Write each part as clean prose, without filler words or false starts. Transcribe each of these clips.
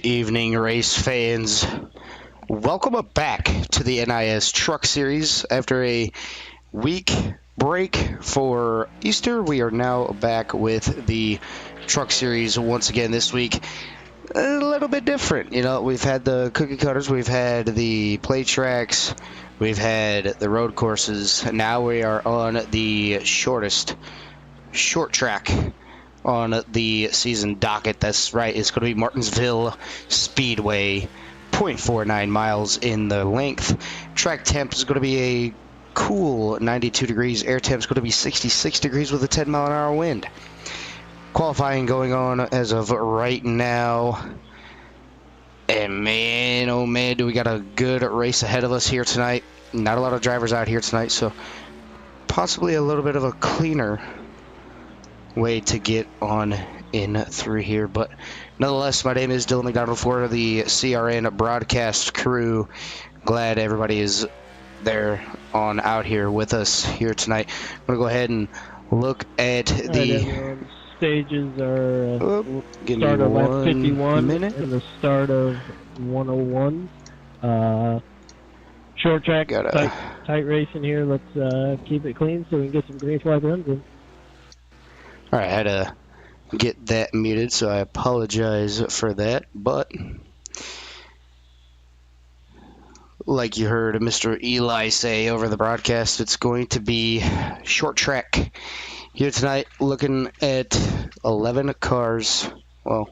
evening, race fans. Welcome back to the NIS Truck Series. After a week break for Easter, we are now back with the Truck Series once again this week. A little bit different. You know, we've had the cookie cutters, we've had the plate tracks, we've had the road courses. Now we are on the short track on the season docket. That's right, it's going to be Martinsville Speedway, 0.49 miles in the length. Track temp is going to be a cool 92 degrees. Air temp is going to be 66 degrees with a 10-mile-an-hour wind. Qualifying going on as of right now. And man, oh man, do we got a good race ahead of us here tonight. Not a lot of drivers out here tonight, so possibly a little bit of a cleaner way to get on in through here. But nonetheless, my name is Dylan McDonald for the CRN broadcast crew. Glad everybody is there on out here with us here tonight. I'm going to go ahead and look at the stages are start of lap 51 and the start of 101. Short track, tight racing here. Let's keep it clean so we can get some green flag runs in. All right, I had to get that muted, so I apologize for that. But like you heard Mr. Eli say over the broadcast, it's going to be short track here tonight. Looking at 11 cars. Well,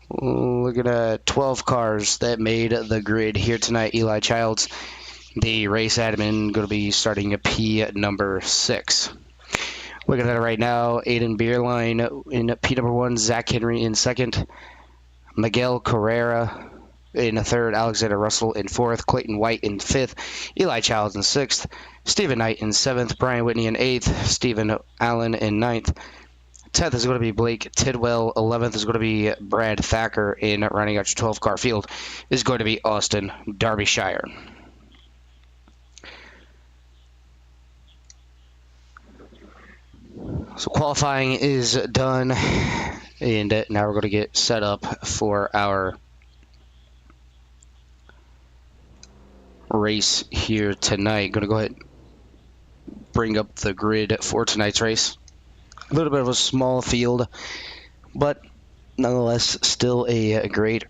looking at 12 cars that made the grid here tonight. Eli Childs, the race admin, going to be starting a P at number 6. Looking at it right now, Aiden Beerline in P number 1, Zach Henry in 2nd, Miguel Carrera in 3rd, Alexander Russell in 4th, Clayton White in 5th, Eli Childs in 6th, Stephen Knight in 7th, Brian Whitney in 8th, Stephen Allen in 9th. 10th is going to be Blake Tidwell. 11th is going to be Brad Thacker. In rounding out your 12-car field is going to be Austin Derbyshire. So qualifying is done, and now we're going to get set up for our race here tonight. Going to go ahead and bring up the grid for tonight's race. A little bit of a small field, but nonetheless still a great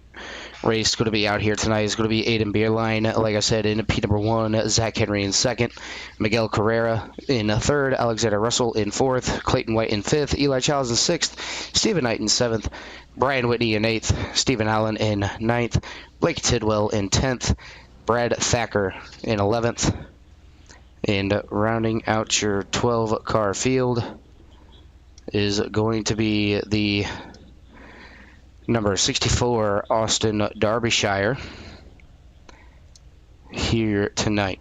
race going to be out here tonight. Is going to be Aiden Beerline, like I said, in P number 1, Zach Henry in 2nd, Miguel Carrera in 3rd, Alexander Russell in 4th, Clayton White in 5th, Eli Childs in 6th, Stephen Knight in 7th, Brian Whitney in 8th, Stephen Allen in 9th, Blake Tidwell in 10th, Brad Thacker in 11th, and rounding out your 12-car field is going to be the number 64, Austin Derbyshire, here tonight.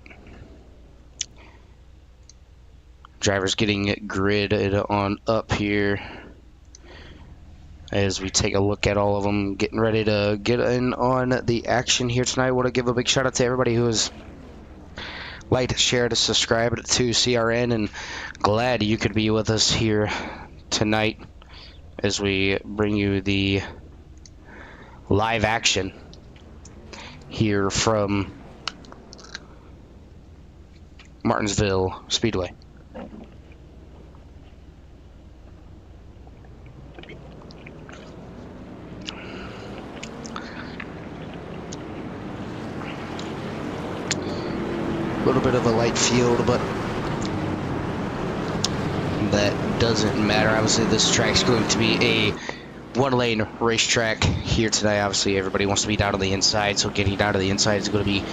Drivers getting gridded on up here as we take a look at all of them, getting ready to get in on the action here tonight. I want to give a big shout out to everybody who has liked, shared, subscribed to CRN, and glad you could be with us here tonight as we bring you the live action here from Martinsville Speedway. A little bit of a light field, but that doesn't matter. Obviously, this track's going to be a one-lane racetrack here today. Obviously, everybody wants to be down on the inside, so getting down to the inside is going to be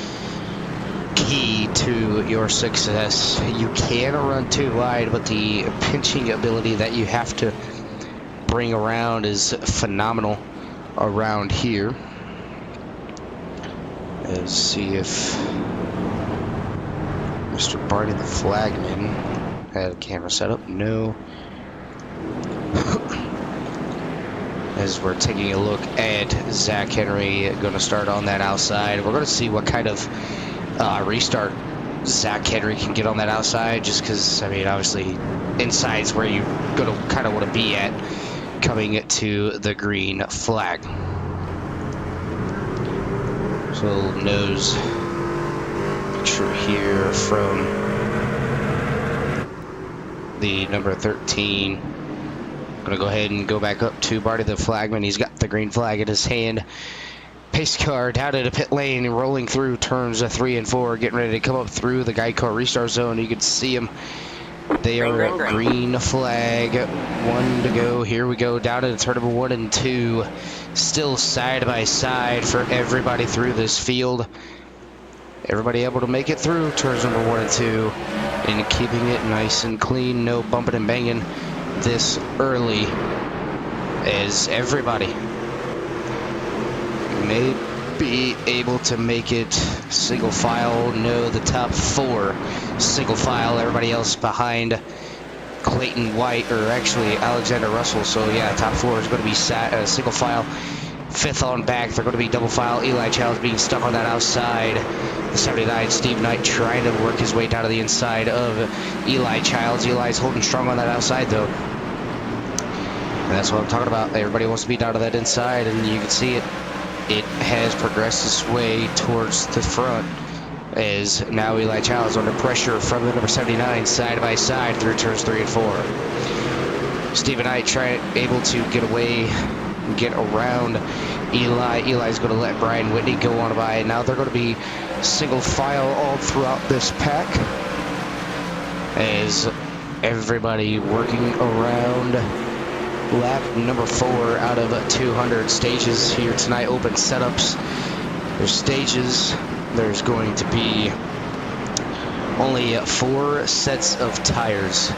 key to your success. You can run too wide, but the pinching ability that you have to bring around is phenomenal around here. Let's see if Mr. Barney the flagman had a camera set up. No. As we're taking a look at Zach Henry, going to start on that outside. We're going to see what kind of restart Zach Henry can get on that outside, just because, I mean, obviously, inside's where you're going to kind of want to be at coming to the green flag. Martinsville nose picture here from the number 13. Gonna go ahead and go back up to Barty the flagman. He's got the green flag in his hand. Pace car down into pit lane, rolling through turns 3 and 4, getting ready to come up through the guide car restart zone. You can see them. They are green flag. 1 to go. Here we go down into turn number 1 and 2. Still side by side for everybody through this field. Everybody able to make it through turns number 1 and 2 and keeping it nice and clean. No bumping and banging this early, as everybody may be able to make it single file. No, the top 4 single file. Everybody else behind Clayton White, or actually Alexander Russell. So yeah, top 4 is going to be single file. 5th on back, they're going to be double file. Eli Childs being stuck on that outside. The 79, Steve Knight, trying to work his way down to the inside of Eli Childs. Eli's holding strong on that outside though. And that's what I'm talking about. Everybody wants to be down to that inside, and you can see it. It has progressed its way towards the front, as now Eli Childs under pressure from the number 79 side by side through turns 3 and 4. Stephen Knight able to get away, get around Eli. Eli's going to let Brian Whitney go on by, and now they're going to be single file all throughout this pack, as everybody working around lap number 4 out of 200 stages here tonight. Open setups. There's stages. There's going to be only 4 sets of tires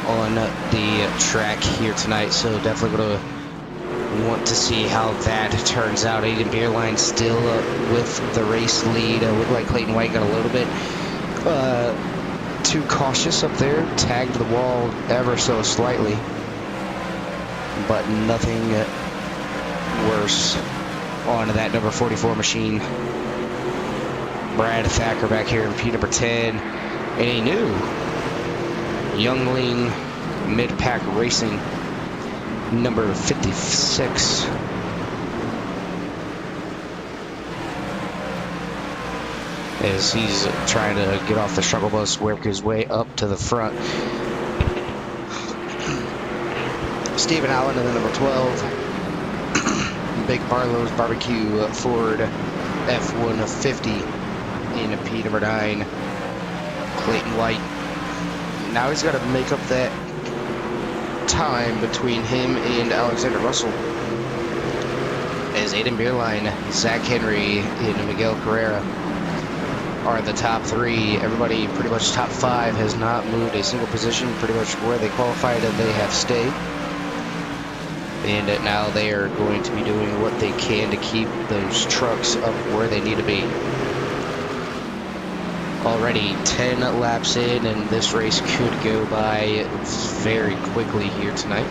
on the track here tonight, so definitely going to want to see how that turns out. Aiden Beerline still with the race lead. Looked like Clayton White got a little bit too cautious up there, tagged the wall ever so slightly, but nothing worse on that number 44 machine. Brad Thacker back here in P number 10, and a new Youngling mid-pack racing number 56. As he's trying to get off the struggle bus, work his way up to the front. Stephen Allen in the number 12. Big Barlow's Barbecue Ford F-150 in P number 9. Clayton White. Now he's got to make up that time between him and Alexander Russell, as Aiden Beerline, Zach Henry, and Miguel Carrera are the top 3. Everybody pretty much top 5 has not moved a single position. Pretty much where they qualified and they have stayed, and now they are going to be doing what they can to keep those trucks up where they need to be. Already 10 laps in, and this race could go by very quickly here tonight,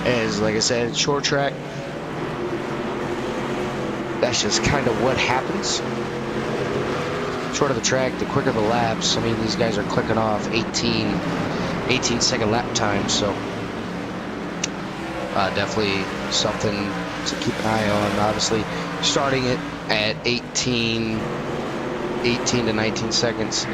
as like I said, short track, that's just kind of what happens. Shorter the track, the quicker the laps. I mean, these guys are clicking off 18-second lap time, so definitely something to keep an eye on. Obviously, starting it at 18 to 19 seconds.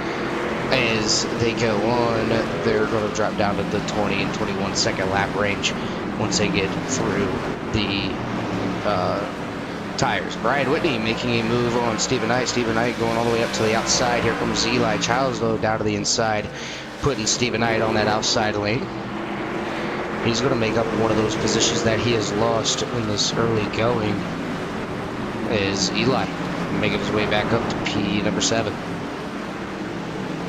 As they go on, they're going to drop down to the 20 and 21 second lap range once they get through the tires. Brian Whitney making a move on Stephen Knight. Stephen Knight going all the way up to the outside. Here comes Eli Childs, though, down to the inside, putting Stephen Knight on that outside lane. He's going to make up one of those positions that he has lost in this early going, is Eli making his way back up to P number 7.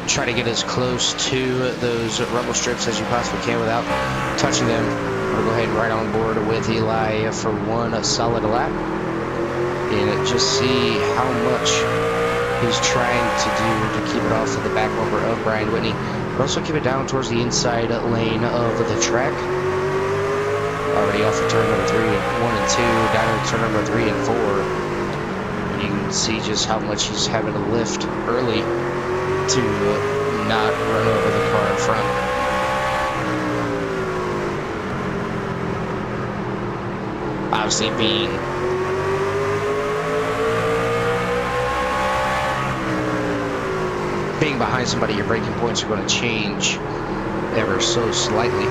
Try to get as close to those rumble strips as you possibly can without touching them. We'll go ahead and right on board with Eli for one solid lap, and just see how much he's trying to do to keep it off of the back bumper of Brian Whitney, but also keep it down towards the inside lane of the track. Already off of turn number 1 and 2, down to turn number 3 and 4. And you can see just how much he's having to lift early to not run over the car in front. obviously being behind somebody, your braking points are going to change ever so slightly.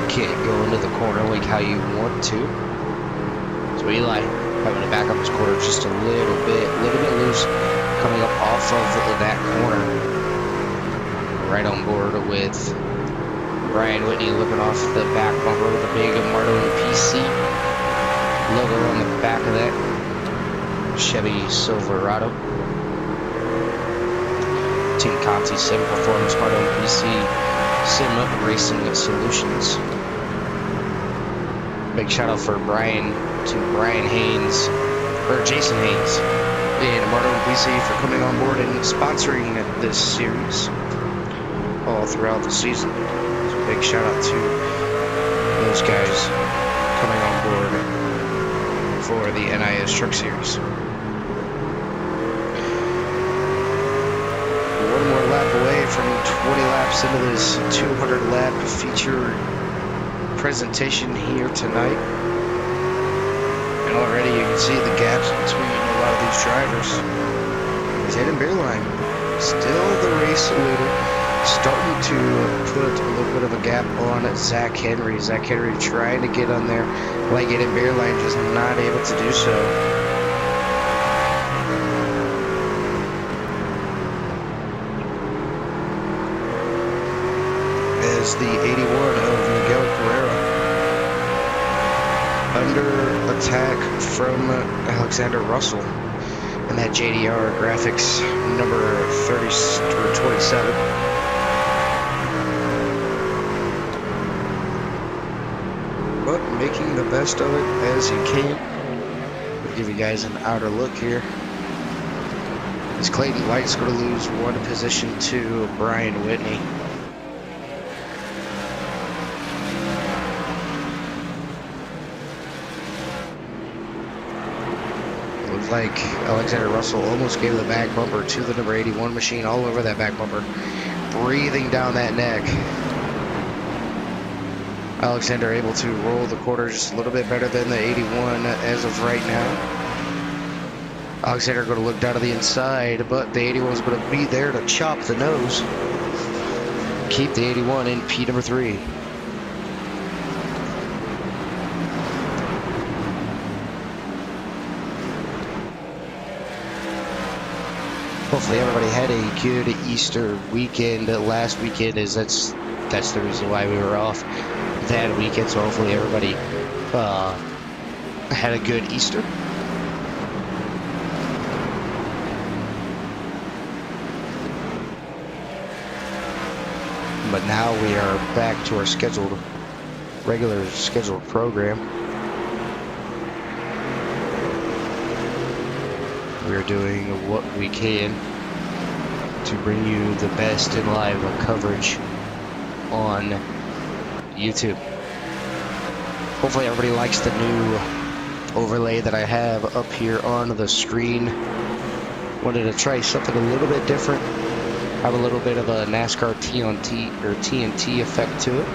Can't go into the corner like how you want to. So Eli having to back up his quarter just a little bit loose, coming up off of that corner. Right on board with Brian Whitney, looking off the back bumper with a big Martin PC logo on the back of that Chevy Silverado. Team Conti Sim Performance Martin PC Sim Racing Solutions. Big shout out for Jason Haynes and Martin PC for coming on board and sponsoring this series all throughout the season. So big shout out to those guys coming on board for the NIS Truck Series. One more lap away from 20 laps into this 200 lap feature presentation here tonight. And already you can see the gaps between a lot of these drivers. He's heading beer line. Still the race leader. Starting to put a little bit of a gap on Zach Henry. Zach Henry trying to get on there, like it in beer line, just not able to do so. As the 81 of Miguel Pereira under attack from Alexander Russell and that JDR graphics number 30 or 27. But making the best of it as he can. We'll give you guys an outer look here. As Clayton White's going to lose one position to Brian Whitney. Looks like Alexander Russell almost gave the back bumper to the number 81 machine, all over that back bumper, breathing down that neck. Alexander able to roll the quarter just a little bit better than the 81 as of right now. Alexander going to look down to the inside, but the 81 is going to be there to chop the nose. Keep the 81 in P number 3. Hopefully everybody had a good Easter weekend last weekend, as that's the reason why we were off that weekend. So hopefully everybody had a good Easter. But now we are back to our regular scheduled program. We're doing what we can to bring you the best in live coverage on YouTube. Hopefully everybody likes the new overlay that I have up here on the screen. Wanted to try something a little bit different. Have a little bit of a NASCAR TNT effect to it.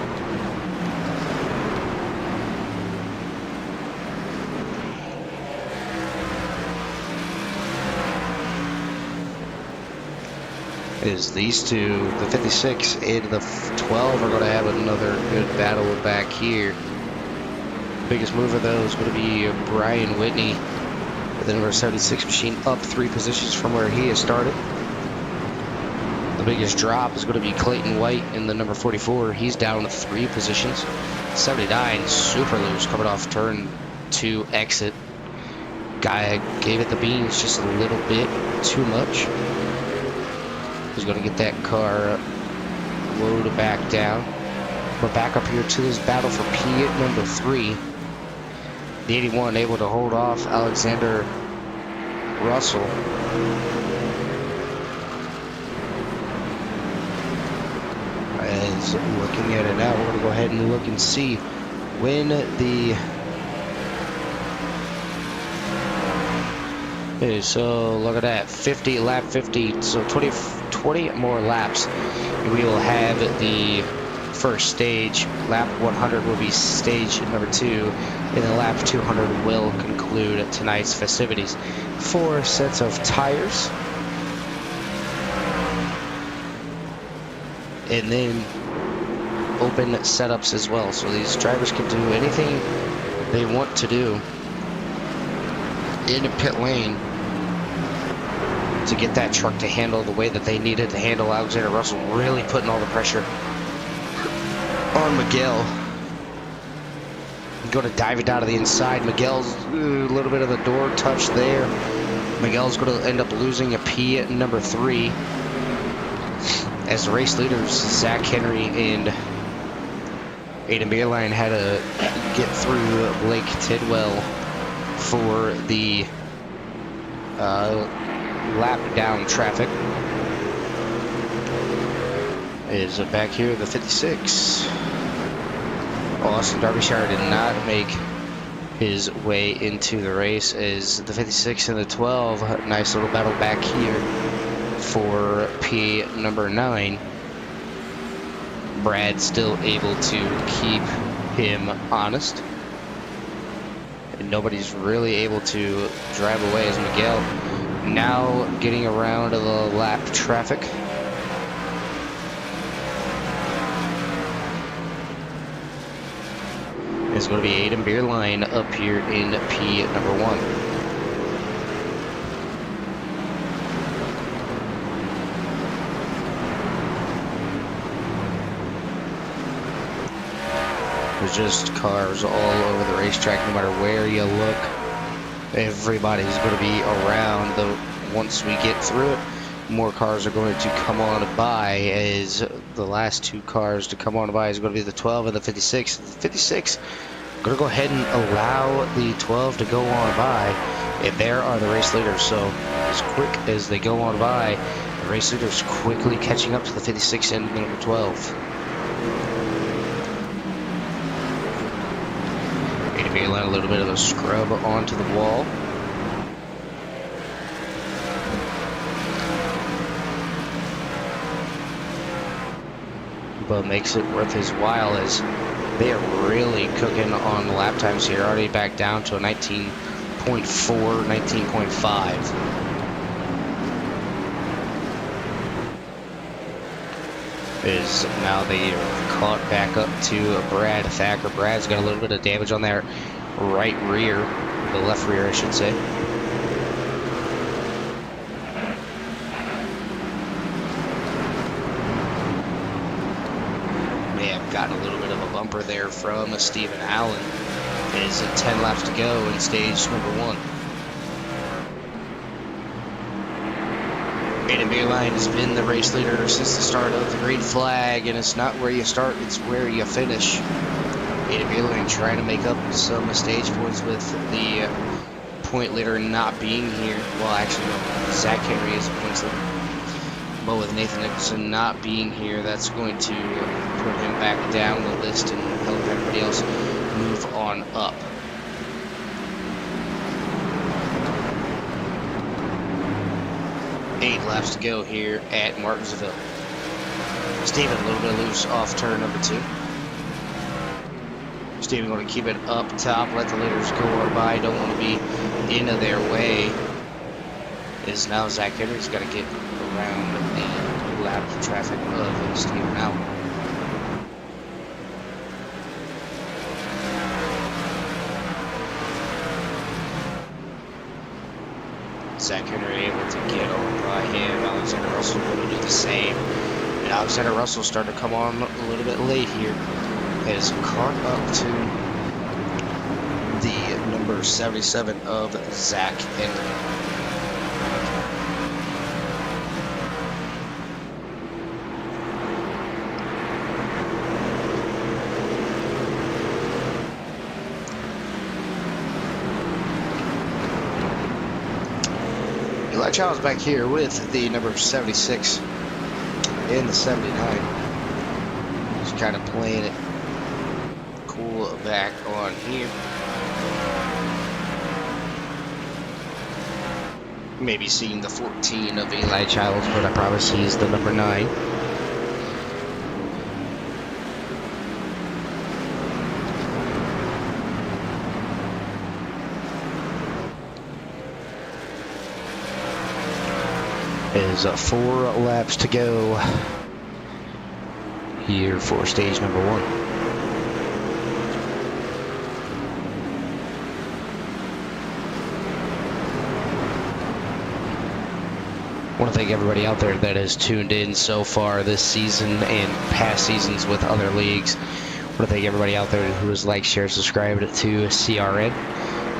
Is these two, the 56 and the 12, are going to have another good battle back here. The biggest move of those is going to be Brian Whitney, the number 76 machine, up 3 positions from where he has started. The biggest drop is going to be Clayton White in the number 44. He's down 3 positions. 79, super loose, coming off turn 2 exit. Guy gave it the beans just a little bit too much. He's going to get that car loaded back down. We're back up here to this battle for P at number 3. The 81 able to hold off Alexander Russell. As looking at it now, we're going to go ahead and look and see when the... Okay, so look at that, lap 50, so 20 more laps, and we will have the first stage. Lap 100 will be stage number 2, and then lap 200 will conclude tonight's festivities. 4 sets of tires, and then open setups as well, so these drivers can do anything they want to do in the pit lane to get that truck to handle the way that they needed to handle. Alexander Russell really putting all the pressure on Miguel. Going to dive it down to the inside. Miguel's a little bit of the door touch there. Miguel's going to end up losing a P at number 3 as the race leaders Zach Henry and Aiden Beerline had to get through Blake Tidwell for the lap down traffic. Is back here the 56. Austin Derbyshire did not make his way into the race as the 56 and the 12. Nice little battle back here for P number 9. Brad still able to keep him honest. And nobody's really able to drive away as Miguel now getting around the lap traffic. It's going to be Aiden Beerline up here in P number 1. There's just cars all over the racetrack, no matter where you look. Everybody's going to be around. Once we get through it, more cars are going to come on by, as the last 2 cars to come on by is going to be the 12 and the 56. The 56 going to go ahead and allow the 12 to go on by, and there are the race leaders. So as quick as they go on by, the race leaders quickly catching up to the 56 and the number 12. A little bit of a scrub onto the wall. But makes it worth his while, as they are really cooking on the lap times here. Already back down to a 19.4, 19.5. Is now they are caught back up to Brad Thacker. Brad's got a little bit of damage on their right rear, the left rear I should say. May have gotten a little bit of a bumper there from Stephen Allen. Is 10 laps to go in stage number 1. Aiden Beerline has been the race leader since the start of the green flag, and it's not where you start, it's where you finish. Aiden Beerline trying to make up some stage points with the point leader not being here. Well, actually, no, Zach Henry is the points leader. But with Nathan Nicholson not being here, that's going to put him back down the list and help everybody else move on up. Eight laps to go here at Martinsville. Steven a little bit loose off turn number 2. Steven going to keep it up top, let the leaders go on by, don't want to be into their way. Is now Zach Henry's got to get around the lap traffic of Steven Allen. Zach Henry able to get on by him. Alexander Russell going to do the same. And Alexander Russell starting to come on a little bit late here. Has caught up to the number 77 of Zach Henry. Eli Childs back here with the number 76 and the 79. Just kind of playing it cool back on here. Maybe seeing the 14 of Eli Childs, but I promise he's the number 9. Is 4 laps to go here for stage number 1. I want to thank everybody out there that has tuned in so far this season and past seasons with other leagues. I want to thank everybody out there who has liked, shared, subscribed to CRN.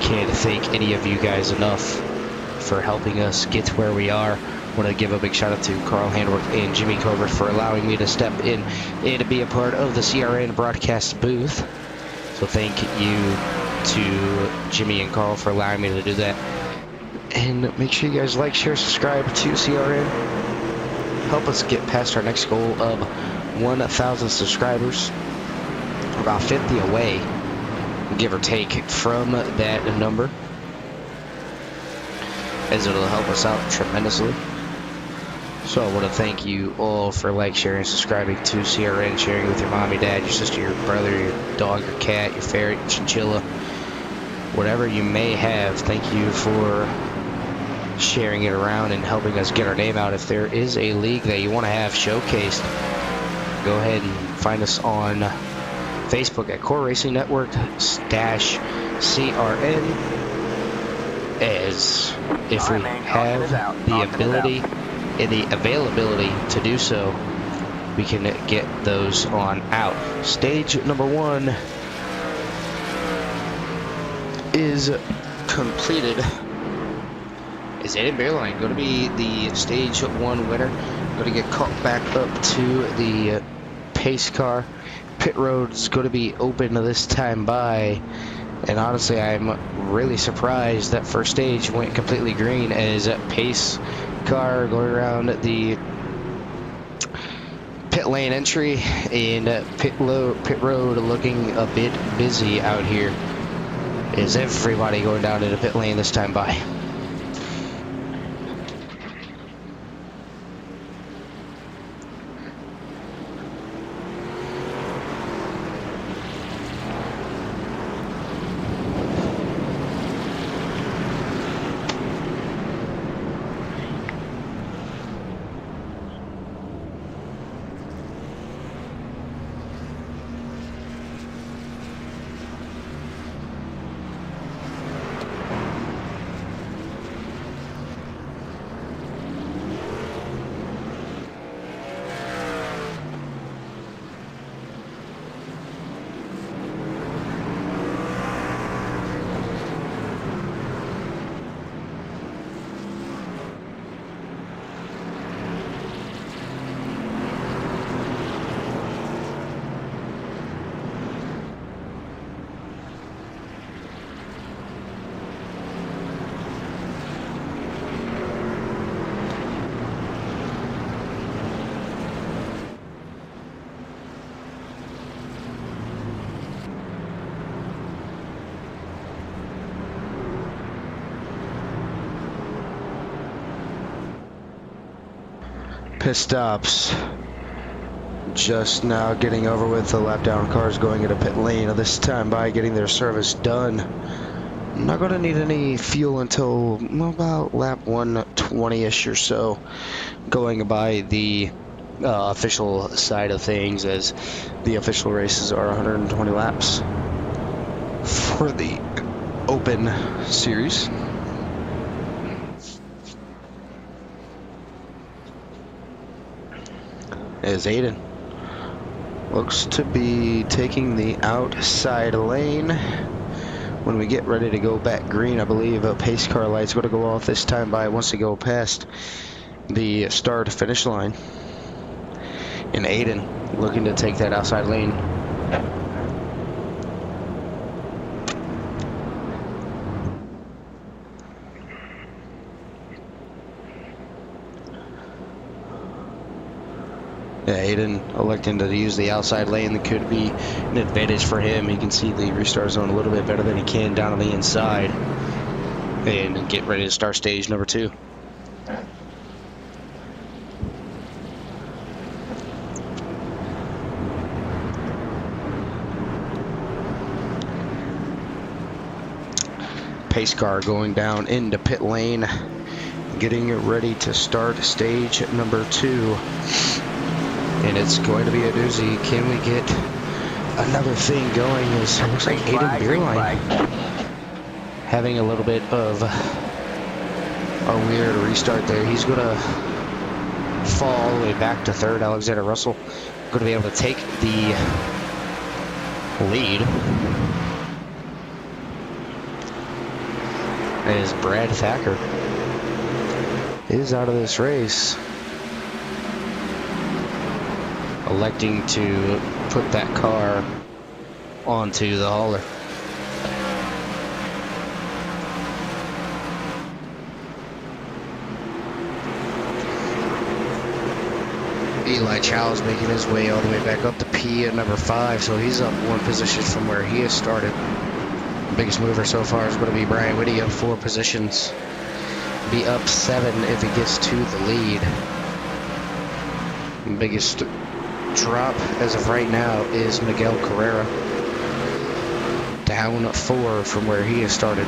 Can't thank any of you guys enough for helping us get to where we are. I want to give a big shout out to Carl Handwork and Jimmy Covert for allowing me to step in and to be a part of the CRN broadcast booth. So thank you to Jimmy and Carl for allowing me to do that. And make sure you guys like, share, subscribe to CRN. Help us get past our next goal of 1,000 subscribers. We're about 50 away, give or take, from that number, as it'll help us out tremendously. So I want to thank you all for like, sharing, subscribing to CRN, sharing with your mom, your dad, your sister, your brother, your dog, your cat, your ferret, your chinchilla, whatever you may have. Thank you for sharing it around and helping us get our name out. If there is a league that you want to have showcased, go ahead and find us on Facebook at Core Racing Network CRN, as if we have the ability and the availability to do so, we can get those on out. Stage number 1 is completed. Is Aiden Beerline going to be the stage 1 winner? Going to get caught back up to the pace car. Pit road's going to be open this time by, and honestly, I'm really surprised that first stage went completely green, as that pace car going around the pit lane entry, and pit road looking a bit busy out here. Is everybody going down to the pit lane this time by? Pit stops just now getting over with. The lap down cars going into pit lane this time by, getting their service done. Not going to need any fuel until about lap 120-ish or so, going by the official side of things, as the official races are 120 laps for the Open Series. As Aiden looks to be taking the outside lane. When we get ready to go back green, I believe a pace car light's going to go off this time by once to go past the start finish line. And Aiden looking to take that outside lane. Yeah, Aiden electing to use the outside lane. That could be an advantage for him. He can see the restart zone a little bit better than he can down on the inside. And get ready to start stage number 2. Pace car going down into pit lane. getting ready to start stage number 2. And it's going to be a doozy. Can we get another thing going? It looks like Aiden Beerline having a little bit of a weird restart there. He's going to fall all the way back to third. Alexander Russell going to be able to take the lead. As Brad Thacker is out of this race, electing to put that car onto the hauler. Eli Chow's making his way all the way back up to P at number 5, so he's up 1 position from where he has started. The biggest mover so far is going to be Brian Whitty, up 4 positions. Be up 7 if he gets to the lead. The biggest drop as of right now is Miguel Carrera, down 4 from where he has started.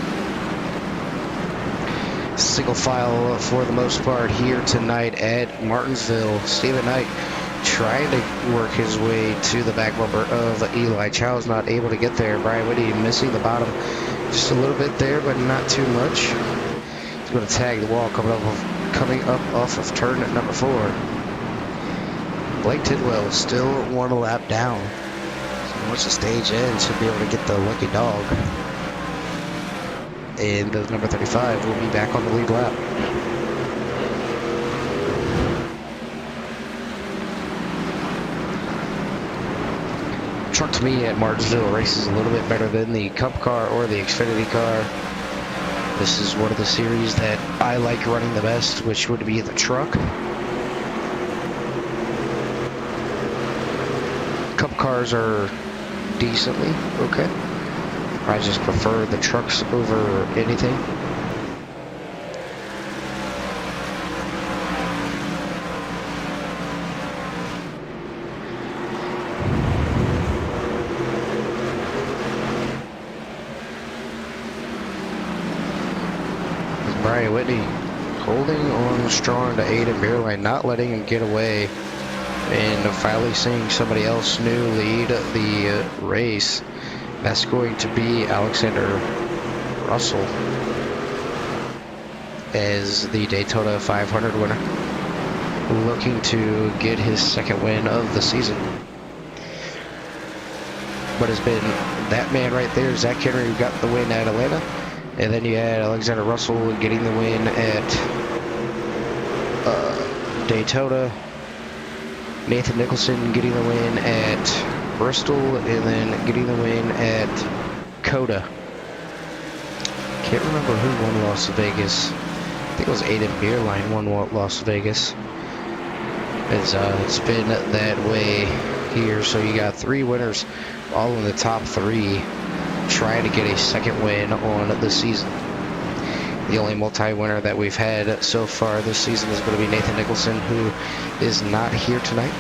Single file for the most part here tonight at Martinsville. Stephen Knight trying to work his way to the back bumper of Eli Chow's not able to get there. Brian Whitty missing the bottom just a little bit there, but not too much. He's going to tag the wall coming up off of turn at number 4. Blake Tidwell still 1 lap down. So once the stage ends, he'll be able to get the lucky dog. And the number 35 will be back on the lead lap. Truck to me at Martinsville races a little bit better than the Cup car or the Xfinity car. This is one of the series that I like running the best, which would be the truck. Cup cars are decently okay. I just prefer the trucks over anything. Brian Whitney holding on strong to Aiden Beerline, not letting him get away, and finally seeing somebody else new lead the race. That's going to be Alexander Russell as the Daytona 500 winner, looking to get his 2nd win of the season. But it's been that man right there, Zach Henry, who got the win at Atlanta, and then you had Alexander Russell getting the win at Daytona, Nathan Nicholson getting the win at Bristol, and then getting the win at Coda. Can't remember who won Las Vegas. I think it was Aiden Beerline won Las Vegas. It's been that way here. So you got 3 winners, all in the top 3, trying to get a 2nd win on the season. The only multi-winner that we've had so far this season is going to be Nathan Nicholson, who is not here tonight.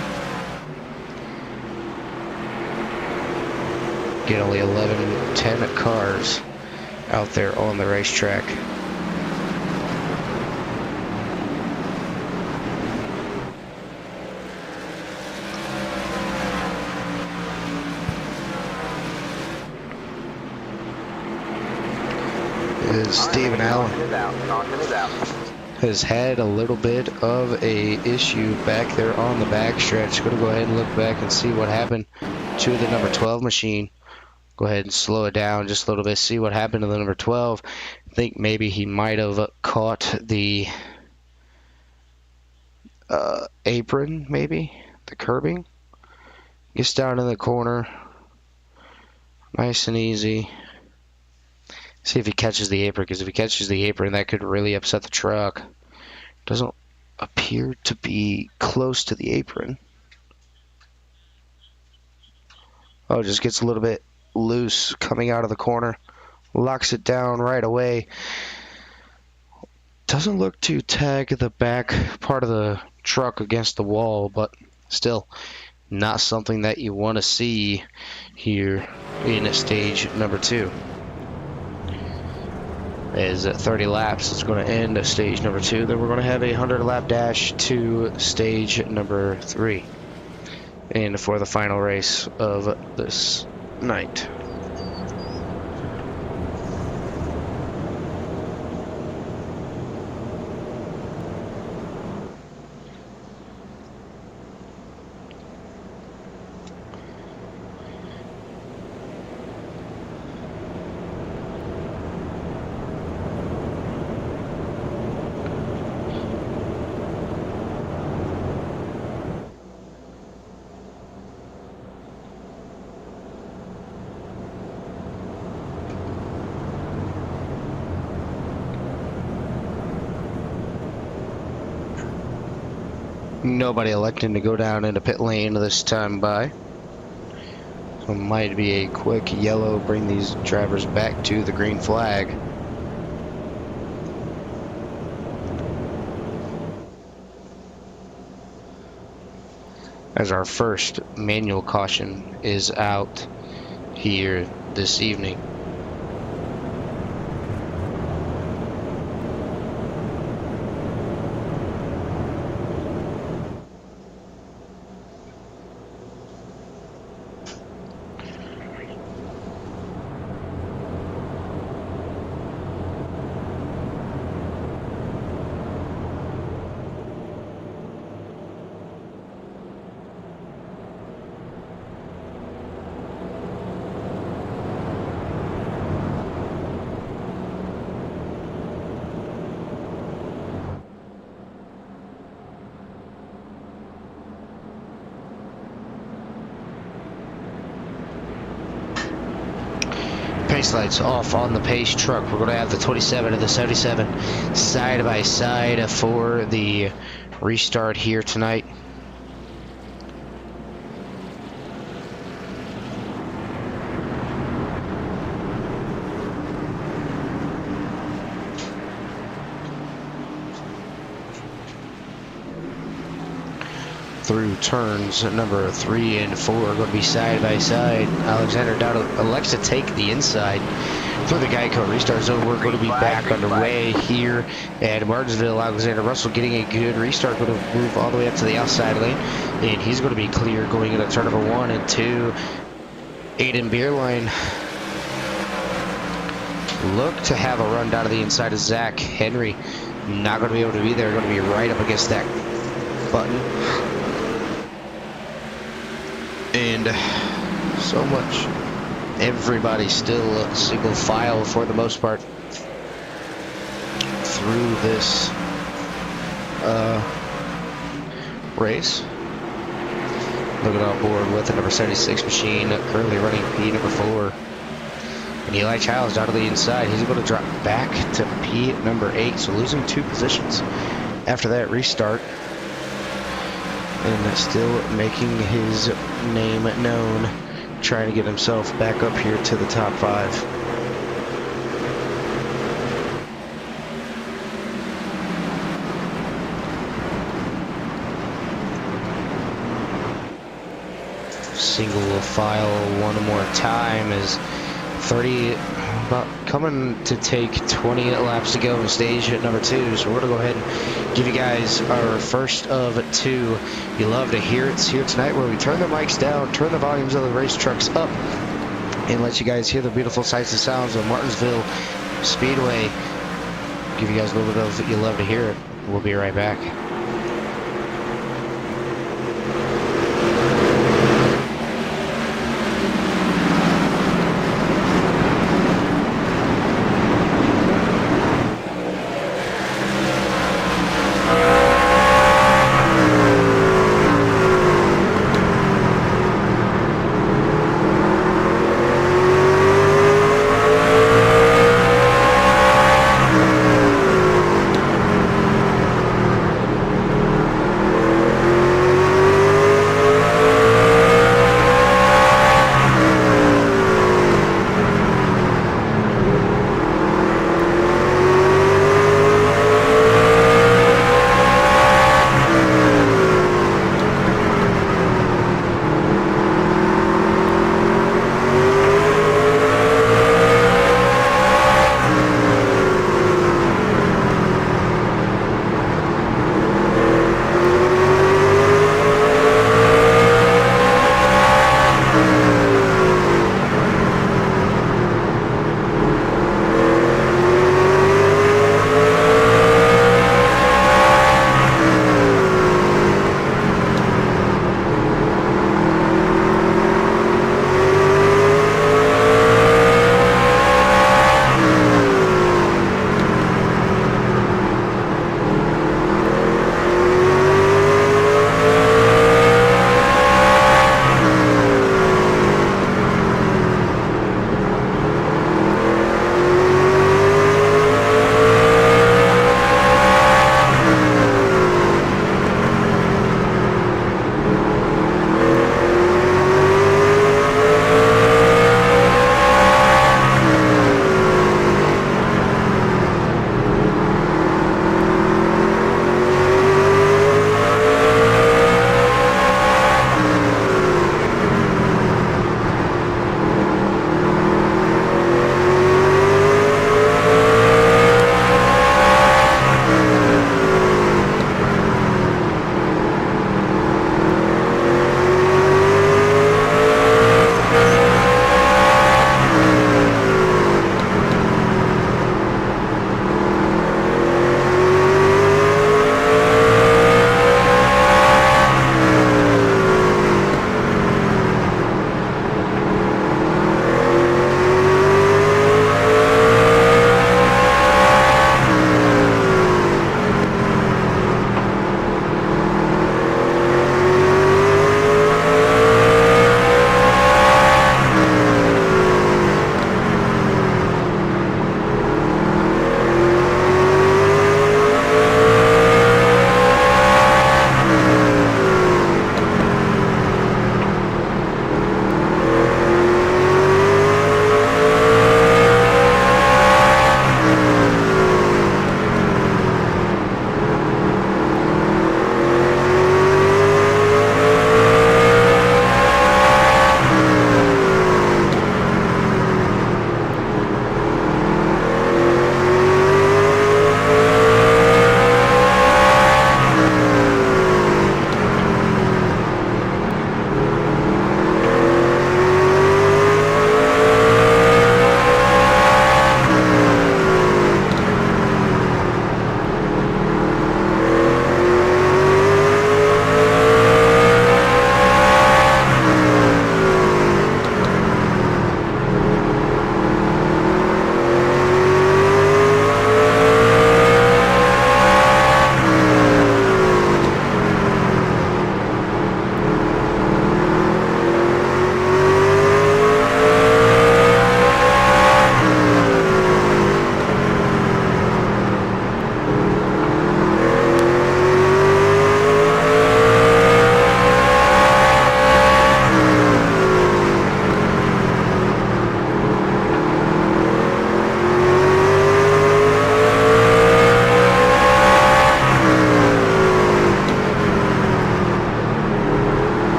Get only 10 cars out there on the racetrack. Stephen Allen has had a little bit of a issue back there on the backstretch. Going to go ahead and look back and see what happened to the number 12 machine. Go ahead and slow it down just a little bit, see what happened to the number 12. I think maybe he might have caught the apron, maybe, the curbing. Gets down in the corner, nice and easy. See if he catches the apron, because if he catches the apron, that could really upset the truck. Doesn't appear to be close to the apron. Oh, just gets a little bit loose coming out of the corner. Locks it down right away. Doesn't look to tag the back part of the truck against the wall, but still not something that you want to see here in stage number 2. As 30 laps is going to end stage number 2. Then we're going to have a 100 lap dash to stage number 3. And for the final race of this night. Nobody electing to go down into pit lane this time by. So it might be a quick yellow, bring these drivers back to the green flag. As our first manual caution is out here this evening. Pace lights off on the pace truck. We're going to have the 27 and the 77 side by side for the restart here tonight. Through turns number 3 and 4 are going to be side by side. Alexander Dowd elects to take the inside for the Geico restart zone. We're going to be back underway here at Martinsville. Alexander Russell getting a good restart, going to move all the way up to the outside lane, and he's going to be clear going into turn number 1 and 2. Aiden Beerline look to have a run down to the inside of Zach Henry. Not going to be able to be there. Going to be right up against that button. And so much, everybody still single file for the most part through this race. Looking on board with the number 76 machine, currently running P number 4. And Eli Childs down to the inside. He's going to drop back to P number 8, so losing 2 positions after that restart. And still making his name known, trying to get himself back up here to the top 5. Single file one more time as 30, about coming to take 20 laps to go in stage number 2. So we're going to go ahead and give you guys our first of 2. You love to hear it here tonight, where we turn the mics down, turn the volumes of the race trucks up, and let you guys hear the beautiful sights and sounds of Martinsville Speedway. Give you guys a little bit of you love to hear it. We'll be right back.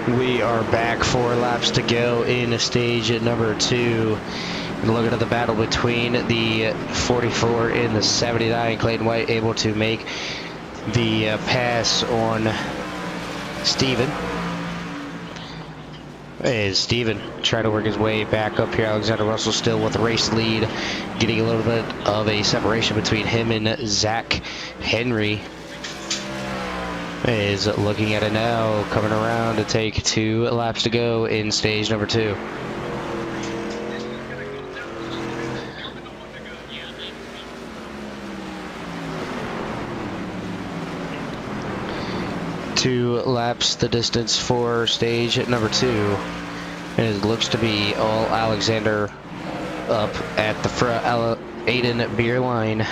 We are back, 4 laps to go in stage number 2. And looking at the battle between the 44 and the 79, Clayton White able to make the pass on Steven. As Steven trying to work his way back up here, Alexander Russell still with the race lead, getting a little bit of a separation between him and Zach Henry. Is looking at it now, coming around to take 2 laps to go in stage number 2. Two laps the distance for stage number 2, and it looks to be all Alexander up at the front. Aiden Beer line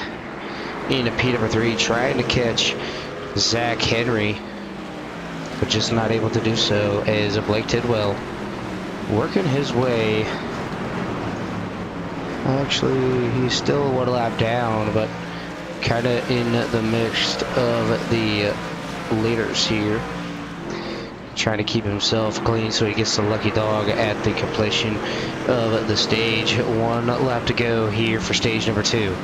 in P number 3, trying to catch Zach Henry, but just not able to do so, as Blake Tidwell working his way. Actually, he's still 1 lap down, but kind of in the midst of the leaders here, trying to keep himself clean so he gets the lucky dog at the completion of the stage. 1 lap to go here for stage number 2.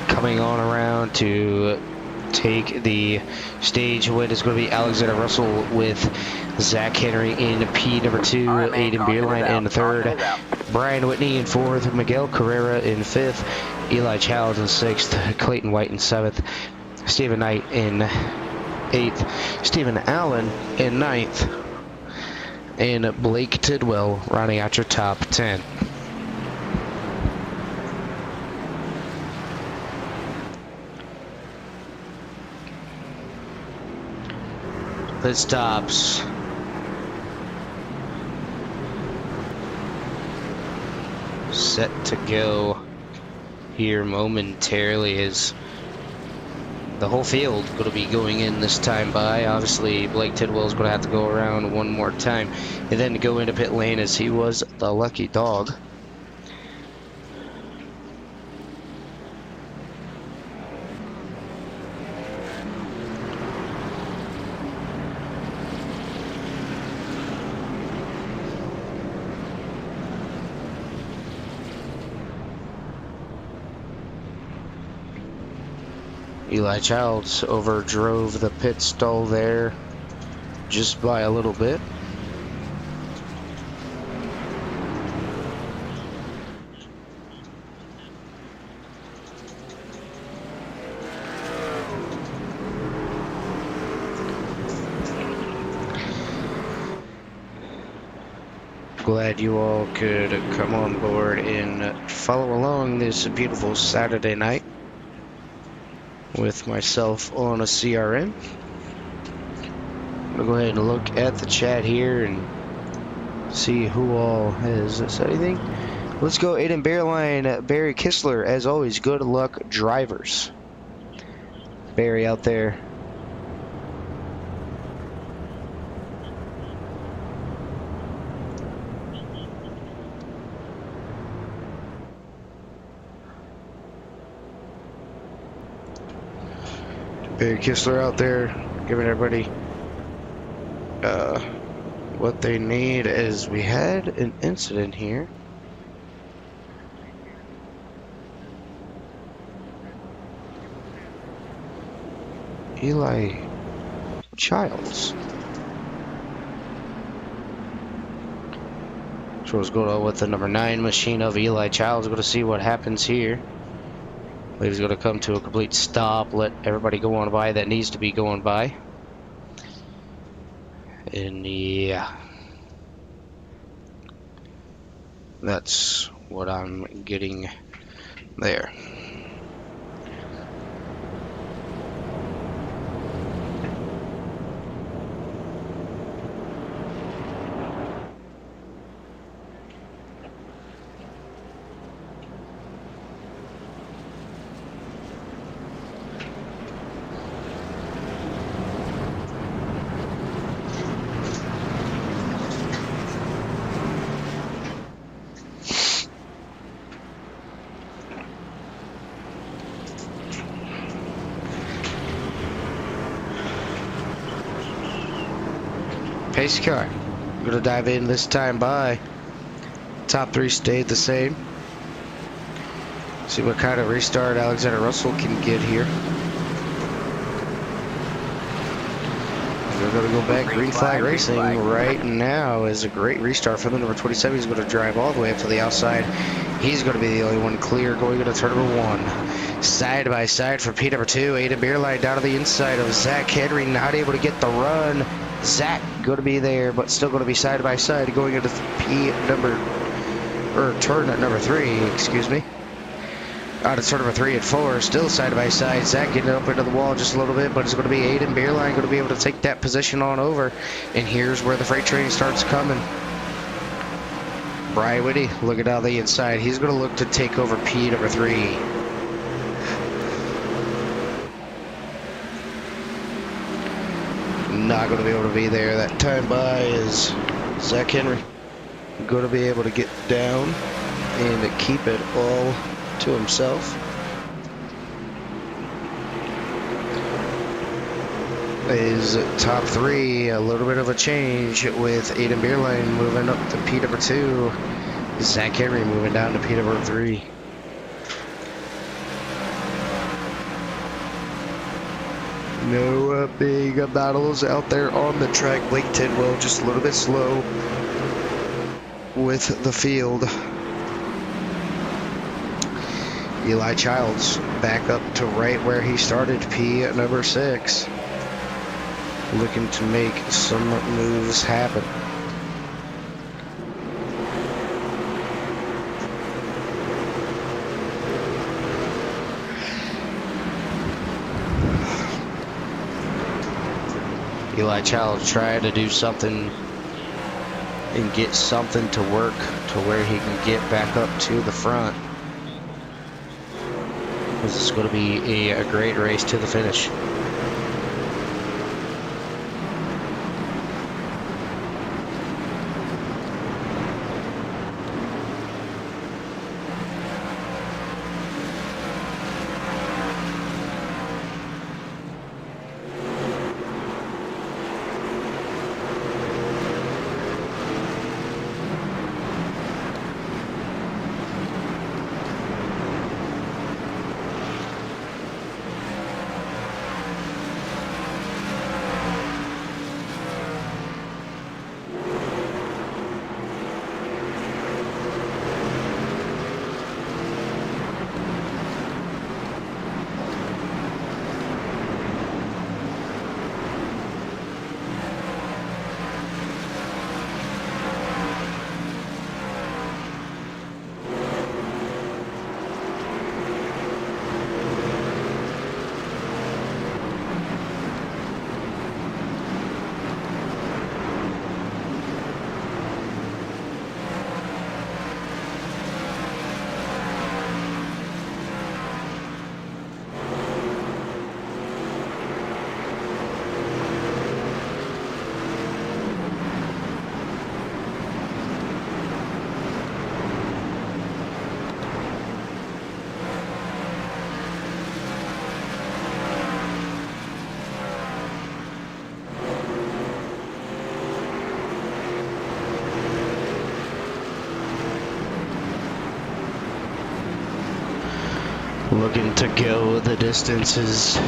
Coming on around to take the stage win is going to be Alexander Russell with Zach Henry in P number 2, right, Aiden Beerline in 3rd, Brian Whitney in 4th, Miguel Carrera in 5th, Eli Childs in 6th, Clayton White in 7th, Stephen Knight in 8th, Stephen Allen in 9th, and Blake Tidwell rounding out your top 10. Pit stops. Set to go here momentarily, as the whole field going to be going in this time by. Obviously, Blake Tidwell is going to have to go around 1 more time and then go into pit lane, as he was the lucky dog. Eli Childs overdrove the pit stall there just by a little bit. Glad you all could come on board and follow along this beautiful Saturday night with myself on a CRM. I'm gonna go ahead and look at the chat here and see who all has said anything. Let's go Aiden Bearline, Barry Kistler, as always, good luck drivers. Barry out there. Barry Kistler out there giving everybody what they need, as we had an incident here. Eli Childs. So let's go with the number 9 machine of Eli Childs. We're going to see what happens here. I believe he's going to come to a complete stop, let everybody go on by that needs to be going by. And yeah, that's what I'm getting there. Pace car. We're going to dive in this time by. Top three stayed the same. See what kind of restart Alexander Russell can get here. We're going to go back. Green flag racing right now is a great restart for the number 27. He's going to drive all the way up to the outside. He's going to be the only one clear going into turn number 1. Side by side for P number 2. Aiden Beerline down to the inside of Zach Henry. Not able to get the run. Zach going to be there, but still going to be side by side going into turn at number 3, excuse me. Out of turn number 3 and 4, still side by side. Zach getting up into the wall just a little bit, but it's going to be Aiden Beerline going to be able to take that position on over. And here's where the freight train starts coming. Brian Whitty looking down the inside. He's going to look to take over P number 3. Not going to be able to be there. That time by is Zach Henry. Going to be able to get down and keep it all to himself. Is top 3, a little bit of a change with Aiden Beerline moving up to P number 2. Zach Henry moving down to P number 3. No big battles out there on the track. Blake Tidwell just a little bit slow with the field. Eli Childs back up to right where he started, P at number 6. Looking to make some moves happen. Eli Childs trying to do something and get something to work to where he can get back up to the front. This is going to be a great race to the finish. Looking to go the distances.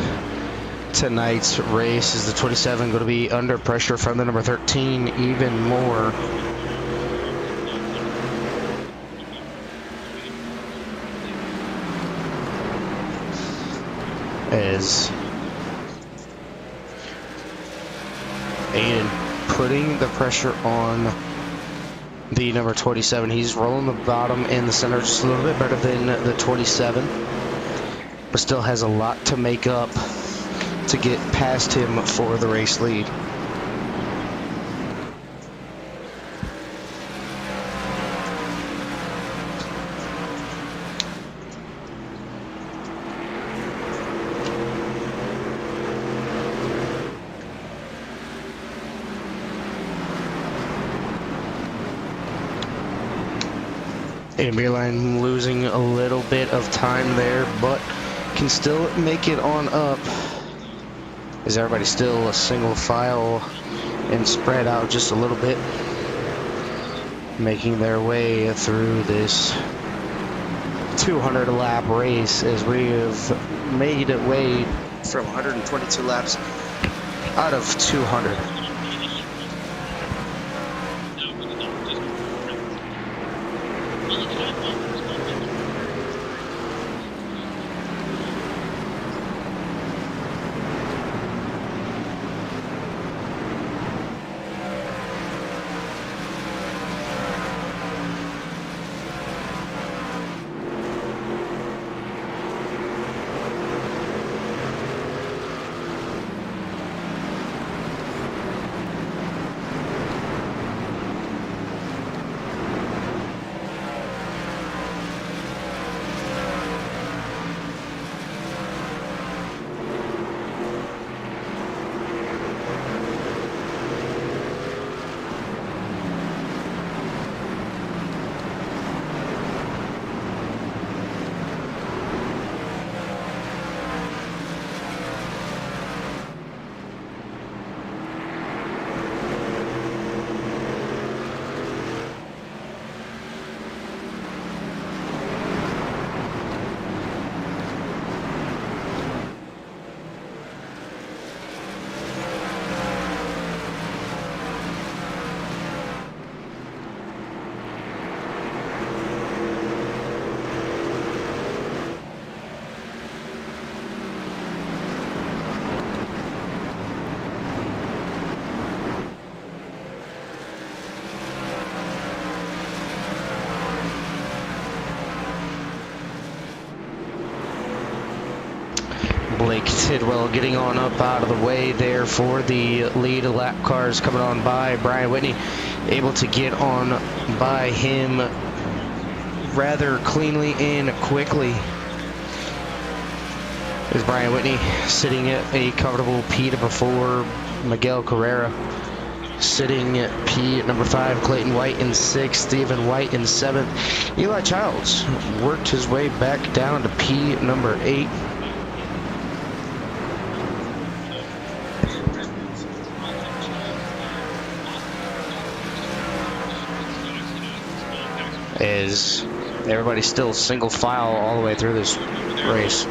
Tonight's race is the 27 going to be under pressure from the number 13 even more. As Aiden putting the pressure on the number 27. He's rolling the bottom and the center just a little bit better than the 27, but still has a lot to make up to get past him for the race lead. And Beerline losing a little bit of time there, but can still make it on up Is everybody still a single file and spread out just a little bit, making their way through this 200 lap race as we have made it way from 122 laps out of 200. Blake Tidwell getting on up out of the way there for the lead. Lap cars coming on by. Brian Whitney able to get on by him rather cleanly and quickly. There's Brian Whitney sitting at a comfortable P number 4. Miguel Carrera sitting at P at number 5. Clayton White in 6th. Stephen White in 7th. Eli Childs worked his way back down to P number 8. As everybody's still single file all the way through this race.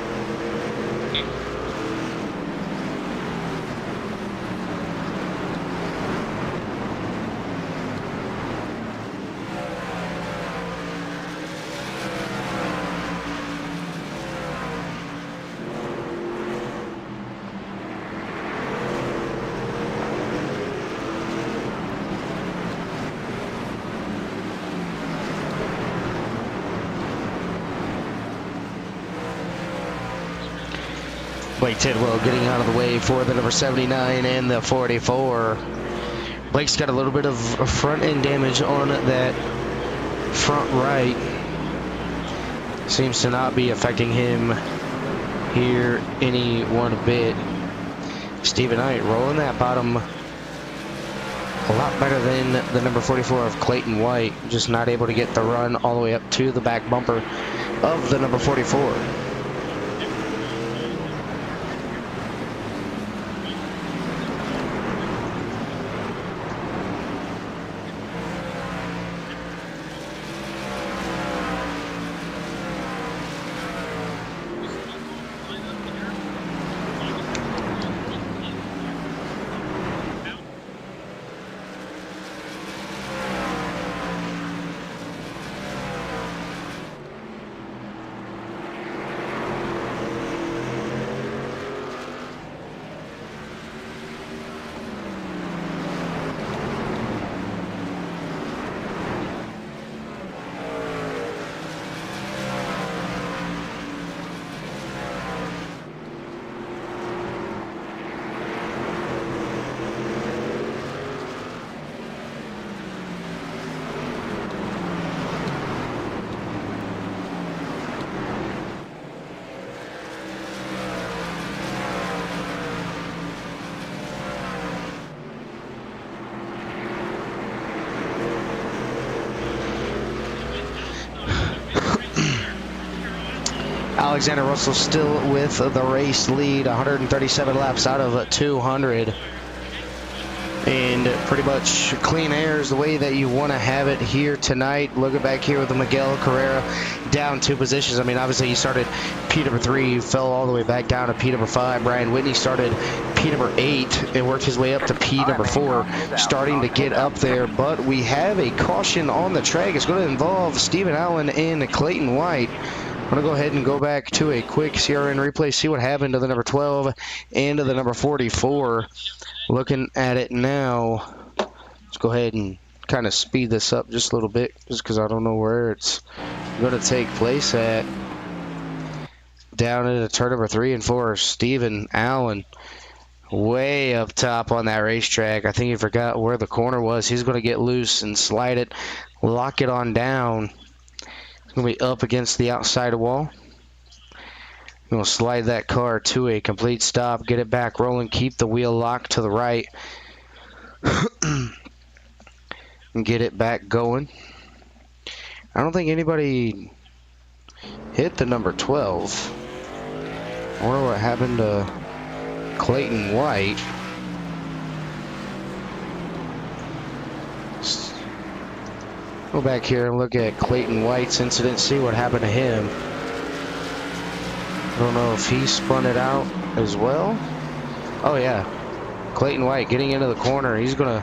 Blake Tidwell getting out of the way for the number 79 and the 44. Blake's got a little bit of front end damage on that front right. Seems to not be affecting him here any one bit. Stephen Knight rolling that bottom a lot better than the number 44 of Clayton White. Just not able to get the run all the way up to the back bumper of the number 44. Alexander Russell still with the race lead, 137 laps out of 200. And pretty much clean air is the way that you want to have it here tonight. Looking back here with the Miguel Carrera down 2 positions. I mean, obviously he started P number 3, fell all the way back down to P number 5. Brian Whitney started P number 8 and worked his way up to P number 4, starting to get up there. But we have a caution on the track. It's going to involve Stephen Allen and Clayton White. I'm going to go ahead and go back to a quick CRN replay, see what happened to the number 12 and to the number 44. Looking at it now, let's go ahead and kind of speed this up just a little bit, just because I don't know where it's going to take place at. Down into turn number 3 and 4, Stephen Allen, way up top on that racetrack. I think he forgot where the corner was. He's going to get loose and slide it, lock it on down. It's going to be up against the outside wall. We'll slide that car to a complete stop, get it back rolling, keep the wheel locked to the right, and get it back going. I don't think anybody hit the number 12. I wonder what happened to Clayton White. Go back here and look at Clayton White's incident, see what happened to him. I don't know if he spun it out as well. Oh yeah, Clayton White getting into the corner. He's gonna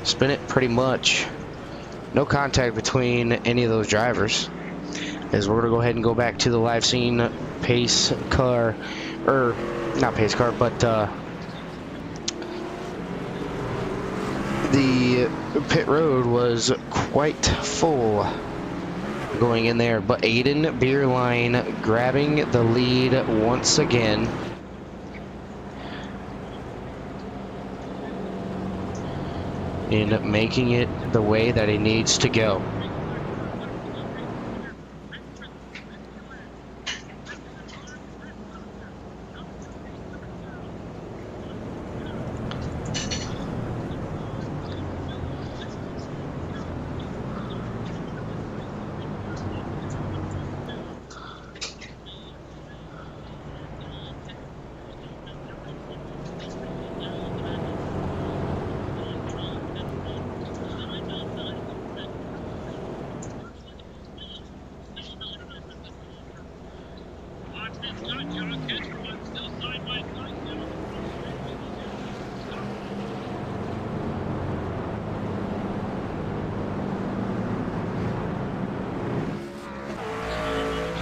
spin it pretty much. No contact between any of those drivers. As we're gonna go ahead and go back to the live scene. Pace car, or not pace car, but the pit road was quite full going in there, but Aiden Beerline grabbing the lead once again. And making it the way that he needs to go.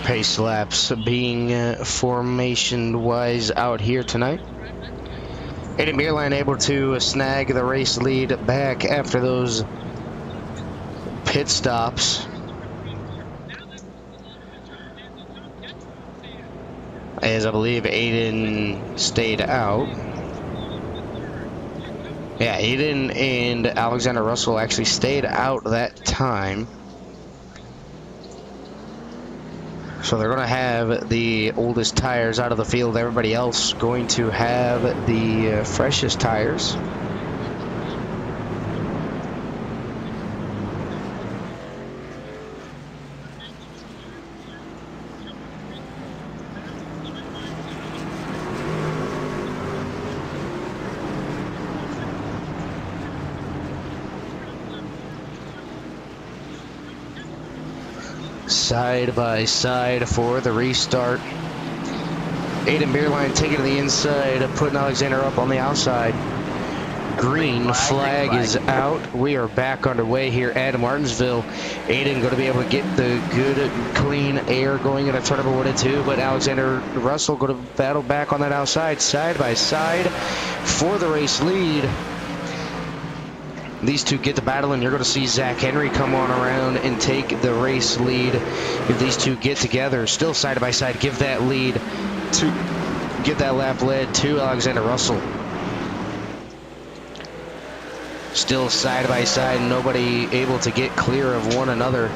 Pace laps being formation-wise out here tonight. Aiden Beerline able to snag the race lead back after those pit stops. As I believe Aiden stayed out. Yeah, Aiden and Alexander Russell actually stayed out that time. So they're going to have the oldest tires out of the field. Everybody else going to have the freshest tires. Side by side for the restart. Aiden Beerline taking to the inside, putting Alexander up on the outside. Green flag is out. We are back underway here at Martinsville. Aiden going to be able to get the good, clean air going into turn number 1 and 2, but Alexander Russell going to battle back on that outside, side by side for the race lead. These two get to battle, and you're going to see Zach Henry come on around and take the race lead. If these two get together, still side by side, give that lead to get that lap led to Alexander Russell. Still side by side, nobody able to get clear of one another.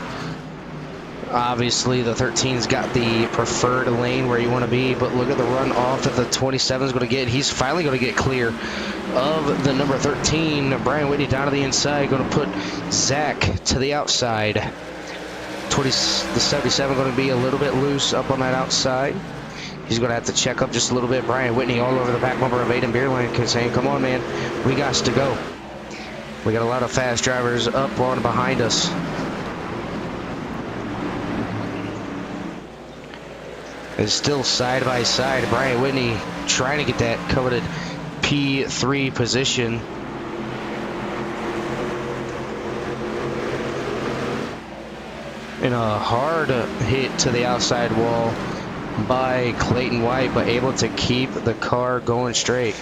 Obviously, the 13's got the preferred lane where you want to be, but look at the run off that the 27's going to get. He's finally going to get clear of the number 13. Brian Whitney down to the inside, going to put Zach to the outside. The 77 going to be a little bit loose up on that outside. He's going to have to check up just a little bit. Brian Whitney all over the back bumper of Aiden Beerland saying, come on, man, we got to go. We got a lot of fast drivers up on behind us. It's still side by side. Brian Whitney trying to get that coveted P3 position. And a hard hit to the outside wall by Clayton White, but able to keep the car going straight.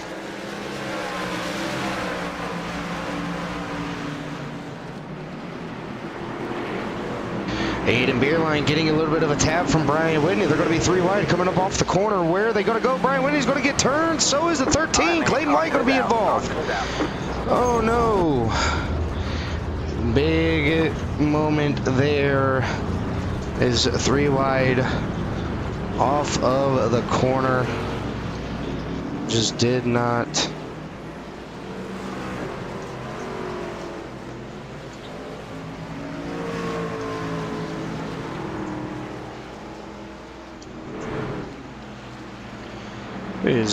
Aiden Beerline getting a little bit of a tap from Brian Whitney. They're going to be 3 wide coming up off the corner. Where are they going to go? Brian Whitney's going to get turned. So is the 13. Clayton White going to be involved. Oh, no. Big moment there. Is 3 wide off of the corner. Just did not.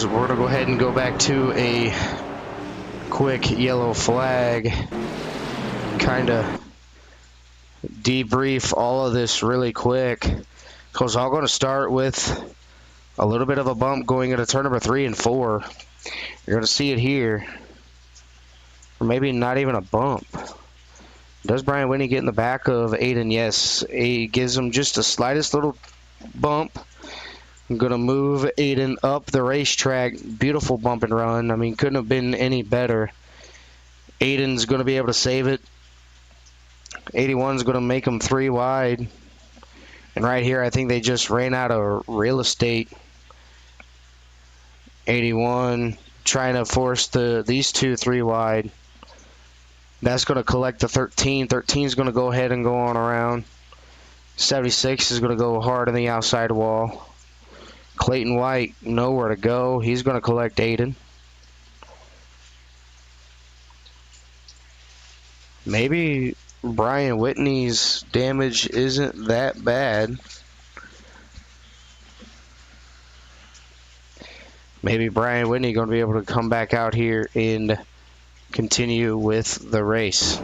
We're going to go ahead and go back to a quick yellow flag. Kind of debrief all of this really quick. Because I'm going to start with a little bit of a bump going into turn number 3 and 4. You're going to see it here. Or maybe not even a bump. Does Brian Whitney get in the back of Aiden? Yes. He gives him just the slightest little bump. I'm going to move Aiden up the racetrack. Beautiful bump and run. I mean, couldn't have been any better. Aiden's going to be able to save it. 81's going to make him 3 wide. And right here, I think they just ran out of real estate. 81 trying to force these 2 3 wide. That's going to collect the 13. 13 is going to go ahead and go on around. 76 is going to go hard on the outside wall. Clayton White, nowhere to go. He's going to collect Aiden. Maybe Brian Whitney's damage isn't that bad. Maybe Brian Whitney going to be able to come back out here and continue with the race.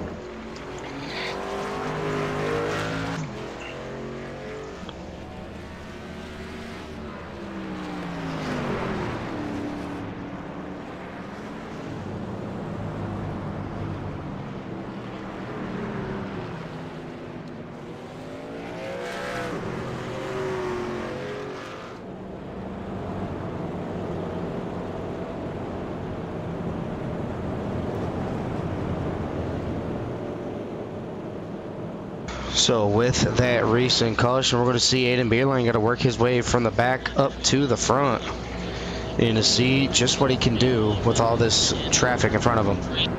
So with that recent caution, we're going to see Aiden Beerline got to work his way from the back up to the front and to see just what he can do with all this traffic in front of him.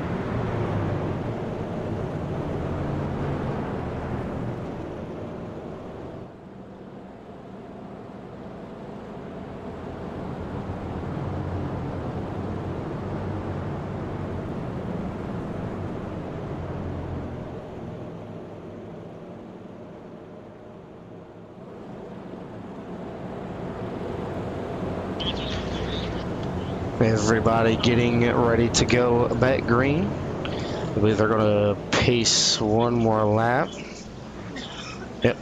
Everybody getting ready to go back green. I believe they're going to pace one more lap. Yep.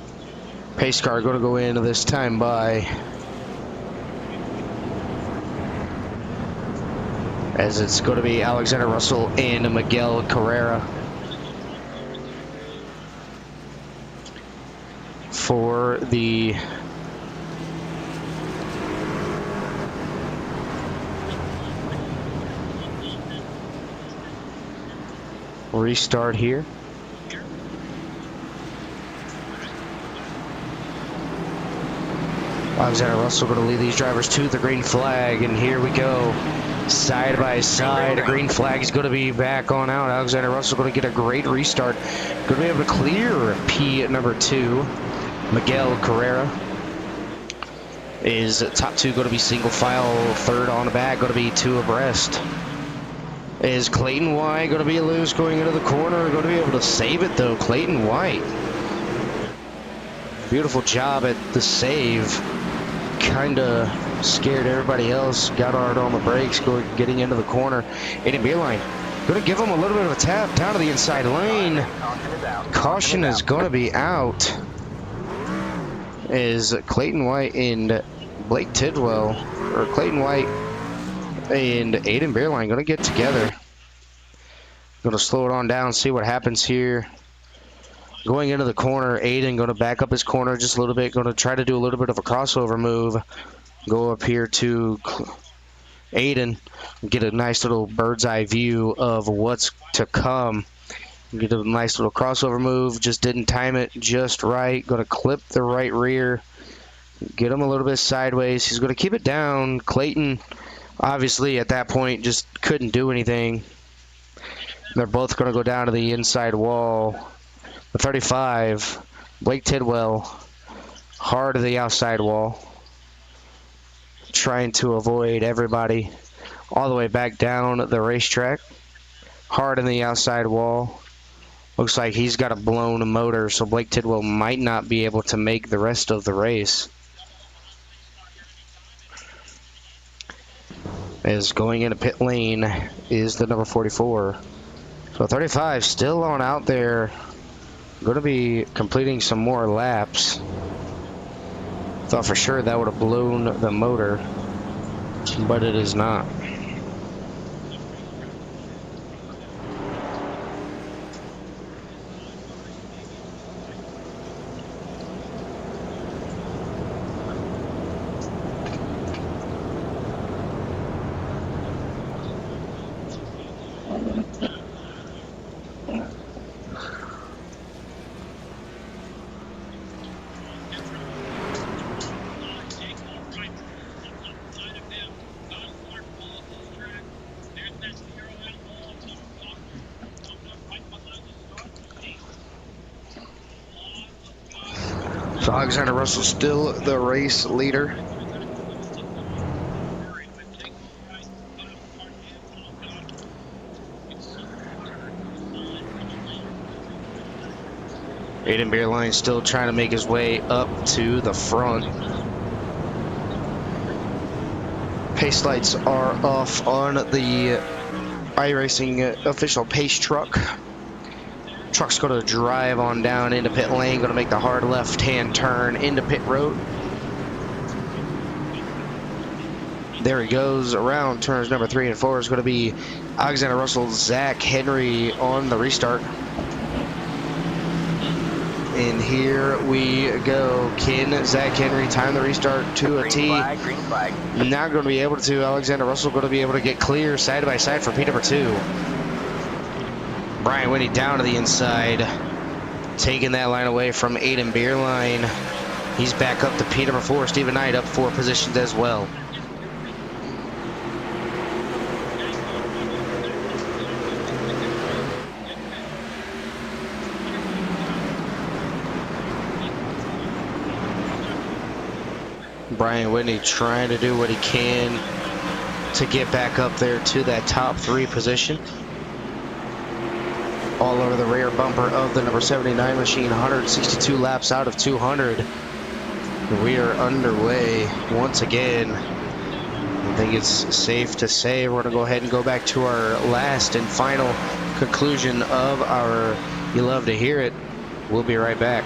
Pace car going to go in this time by, as it's going to be Alexander Russell and Miguel Carrera for the restart here. Alexander Russell going to lead these drivers to the green flag, and here we go. Side by side, a green flag is going to be back on out. Alexander Russell going to get a great restart. Going to be able to clear P at number 2. Miguel Carrera is top 2, going to be single file. Third on the back, going to be 2 abreast. Is Clayton White going to be loose going into the corner? Going to be able to save it though. Clayton White beautiful job at the save. Kind of scared everybody else. Got hard on the brakes, getting into the corner. Aiden Beerline going to give him a little bit of a tap down to the inside lane. Caution is going to be out. Is Clayton White and Blake Tidwell, or Clayton White and Aiden Beerline going to get together. Going to slow it on down, see what happens here. Going into the corner, Aiden going to back up his corner just a little bit. Going to try to do a little bit of a crossover move. Go up here to Aiden. Get a nice little bird's eye view of what's to come. Get a nice little crossover move. Just didn't time it just right. Going to clip the right rear. Get him a little bit sideways. He's going to keep it down. Clayton, obviously, at that point, just couldn't do anything. They're both going to go down to the inside wall. The 35, Blake Tidwell, hard to the outside wall. Trying to avoid everybody all the way back down the racetrack. Hard in the outside wall. Looks like he's got a blown motor, so Blake Tidwell might not be able to make the rest of the race. As going into pit lane is the number 44. So 35 still on out there. Going to be completing some more laps. Thought for sure that would have blown the motor, but it is not. So Alexander Russell still the race leader. Aiden Beerline still trying to make his way up to the front. Pace lights are off on the iRacing official pace truck. Truck's going to drive on down into pit lane, going to make the hard left-hand turn into pit road. There he goes around turns number 3 and 4 is going to be Alexander Russell, Zach Henry on the restart. And here we go. Can Zach Henry time the restart to a T? Green flag. Not going to be able to. Alexander Russell going to be able to get clear side by side for P number 2. Brian Whitney down to the inside, taking that line away from Aiden Beerline. He's back up to P number 4. Stephen Knight up 4 positions as well. Brian Whitney trying to do what he can to get back up there to that top 3 position. All over the rear bumper of the number 79 machine, 162 laps out of 200. We are underway once again. I think it's safe to say we're going to go ahead and go back to our last and final conclusion of our You Love to Hear It. We'll be right back.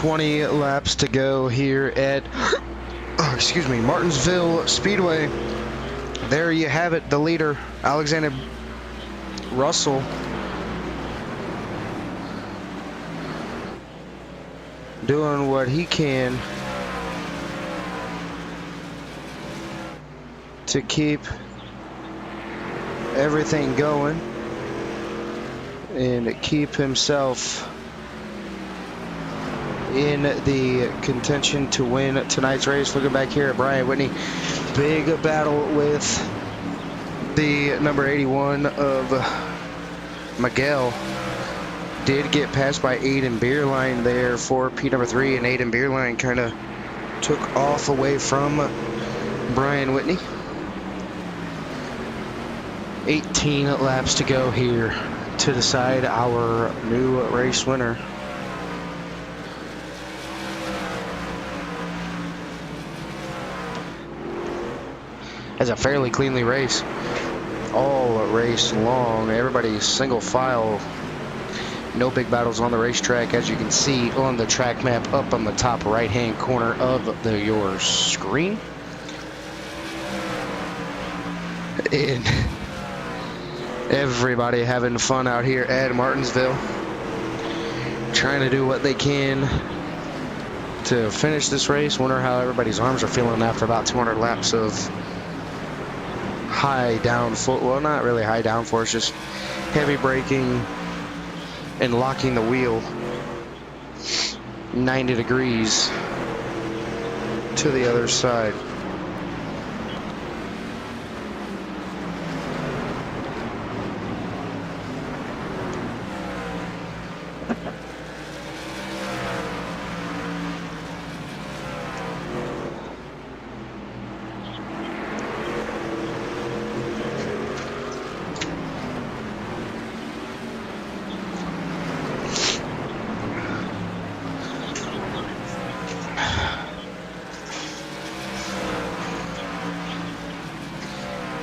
20 laps to go here at, Martinsville Speedway. There you have it, the leader, Alexander Russell. Doing what he can to keep everything going and keep himself in the contention to win tonight's race. Looking back here at Brian Whitney, big battle with the number 81 of Miguel. Did get passed by Aiden Beerline there for P number 3, and Aiden Beerline kind of took off away from Brian Whitney. 18 laps to go here to decide our new race winner. It's a fairly cleanly race. All race long, everybody's single file. No big battles on the racetrack, as you can see on the track map up on the top right hand corner of your screen. And everybody having fun out here at Martinsville, trying to do what they can to finish this race. Wonder how everybody's arms are feeling after about 200 laps of high downforce. Well, not really high downforce, just heavy braking and locking the wheel 90 degrees to the other side.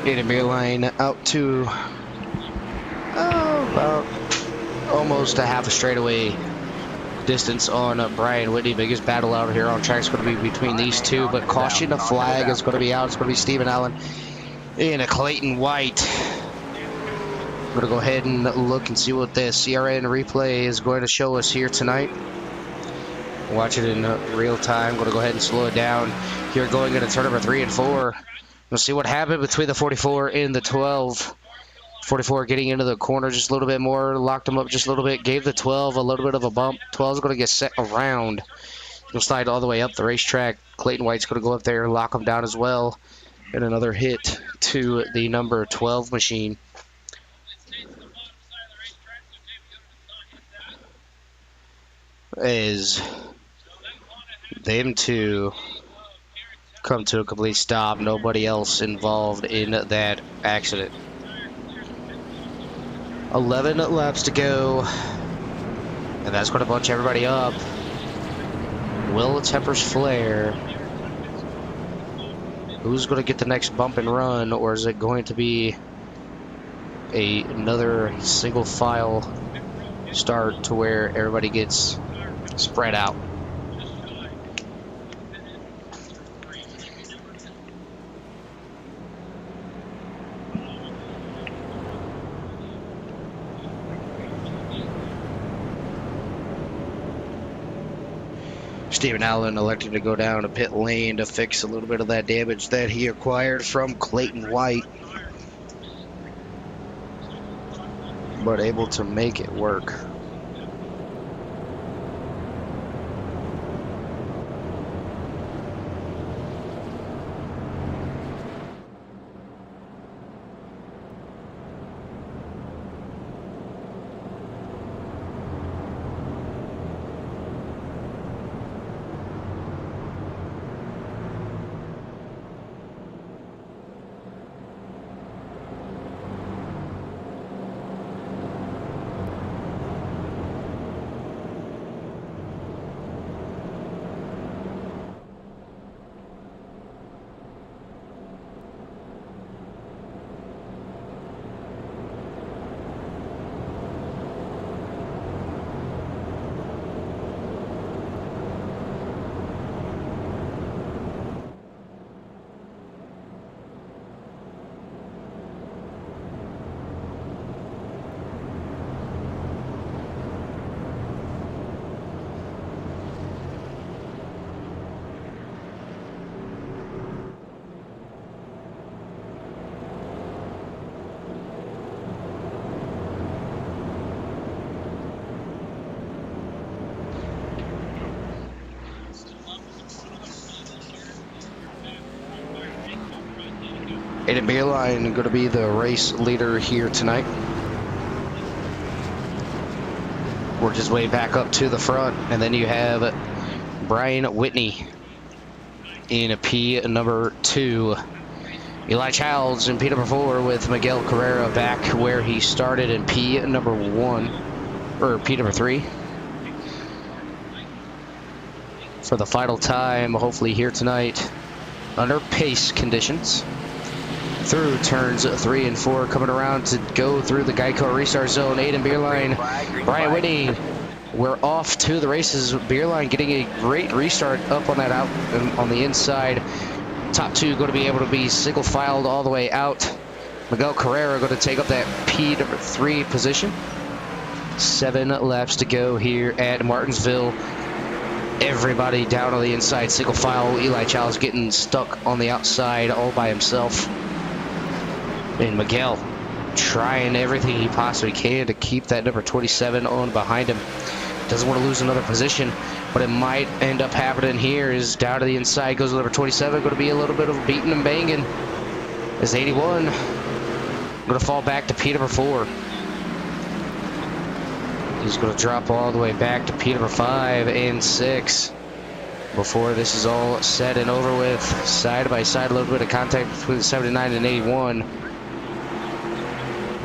Aiden Beerline out to about almost a half a straightaway distance on Brian Whitney. Biggest battle out here on track is going to be between these two, but caution, the flag is going to be out. It's going to be Stephen Allen and a Clayton White. I'm going to go ahead and look and see what the CRN replay is going to show us here tonight. Watch it in real time. Going to go ahead and slow it down here going into turn number 3 and 4. We'll see what happened between the 44 and the 12. 44 getting into the corner just a little bit more, locked him up just a little bit, gave the 12 a little bit of a bump. 12 is going to get set around. He'll slide all the way up the racetrack. Clayton White's going to go up there and lock him down as well. And another hit to the number 12 machine. As them two come to a complete stop. Nobody else involved in that accident. 11 laps to go. And that's going to bunch everybody up. Will Tempers flare? Who's going to get the next bump and run? Or is it going to be another single file start to where everybody gets spread out? Stephen Allen elected to go down to pit lane to fix a little bit of that damage that he acquired from Clayton White, but able to make it work. Aiden Beerline going to be the race leader here tonight. Worked his way back up to the front, and then you have Brian Whitney in a P number 2. Eli Childs in P number 4 with Miguel Carrera back where he started in P number 1, or P number 3. For the final time, hopefully here tonight, under pace conditions. Through turns 3 and 4, coming around to go through the Geico restart zone. Aiden Beerline, Brian Whitney. We're off to the races. Beerline getting a great restart up on that out on the inside. Top 2 going to be able to be single filed all the way out. Miguel Carrera going to take up that P number 3 position. 7 laps to go here at Martinsville. Everybody down on the inside, single file. Eli Childs getting stuck on the outside all by himself. And Miguel trying everything he possibly can to keep that number 27 on behind him. Doesn't want to lose another position, but it might end up happening here. Is down to the inside, goes to number 27. Going to be a little bit of beating and banging. Is 81. Going to fall back to P number 4. He's going to drop all the way back to P number 5 and 6. Before this is all said and over with, side by side, a little bit of contact between the 79 and 81.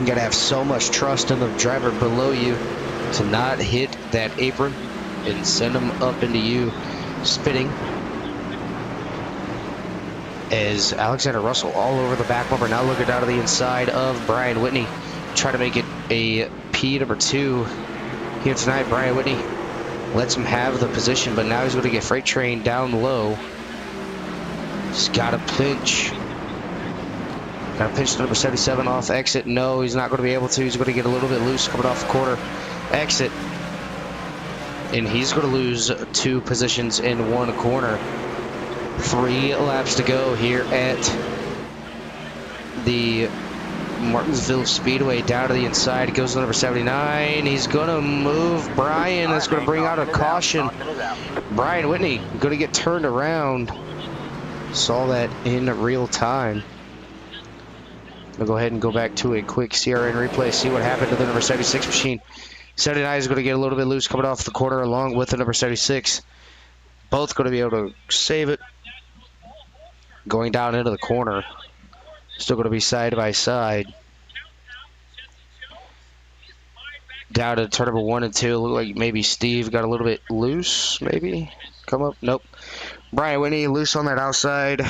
You got to have so much trust in the driver below you to not hit that apron and send them up into you, spinning. As Alexander Russell all over the back bumper, now looking down to the inside of Brian Whitney. Try to make it a P number 2 here tonight. Brian Whitney lets him have the position, but now he's going to get freight train down low. He's got to pinch. Got to pinch the number 77 off exit. No, he's not going to be able to. He's going to get a little bit loose coming off the quarter exit. And he's going to lose 2 positions in 1 corner. 3 laps to go here at the Martinsville Speedway. Down to the inside, goes to number 79. He's going to move Brian. That's going to bring out a caution. Brian Whitney going to get turned around. Saw that in real time. We'll go ahead and go back to a quick CRN replay, see what happened to the number 76 machine. 79 is going to get a little bit loose coming off the corner along with the number 76. Both going to be able to save it. Going down into the corner. Still going to be side by side. Down to turn number 1 and 2. Look like maybe Steve got a little bit loose, maybe. Come up. Nope. Brian Whitney loose on that outside.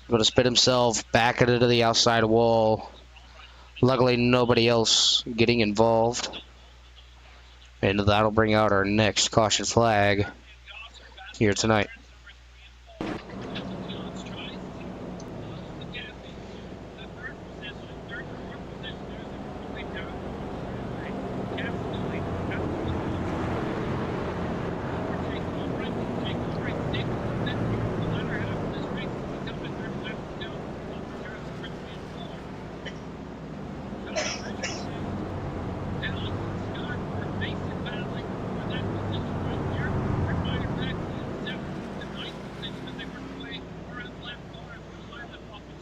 Going to spin himself back into the outside wall. Luckily, nobody else getting involved. And that'll bring out our next caution flag here tonight.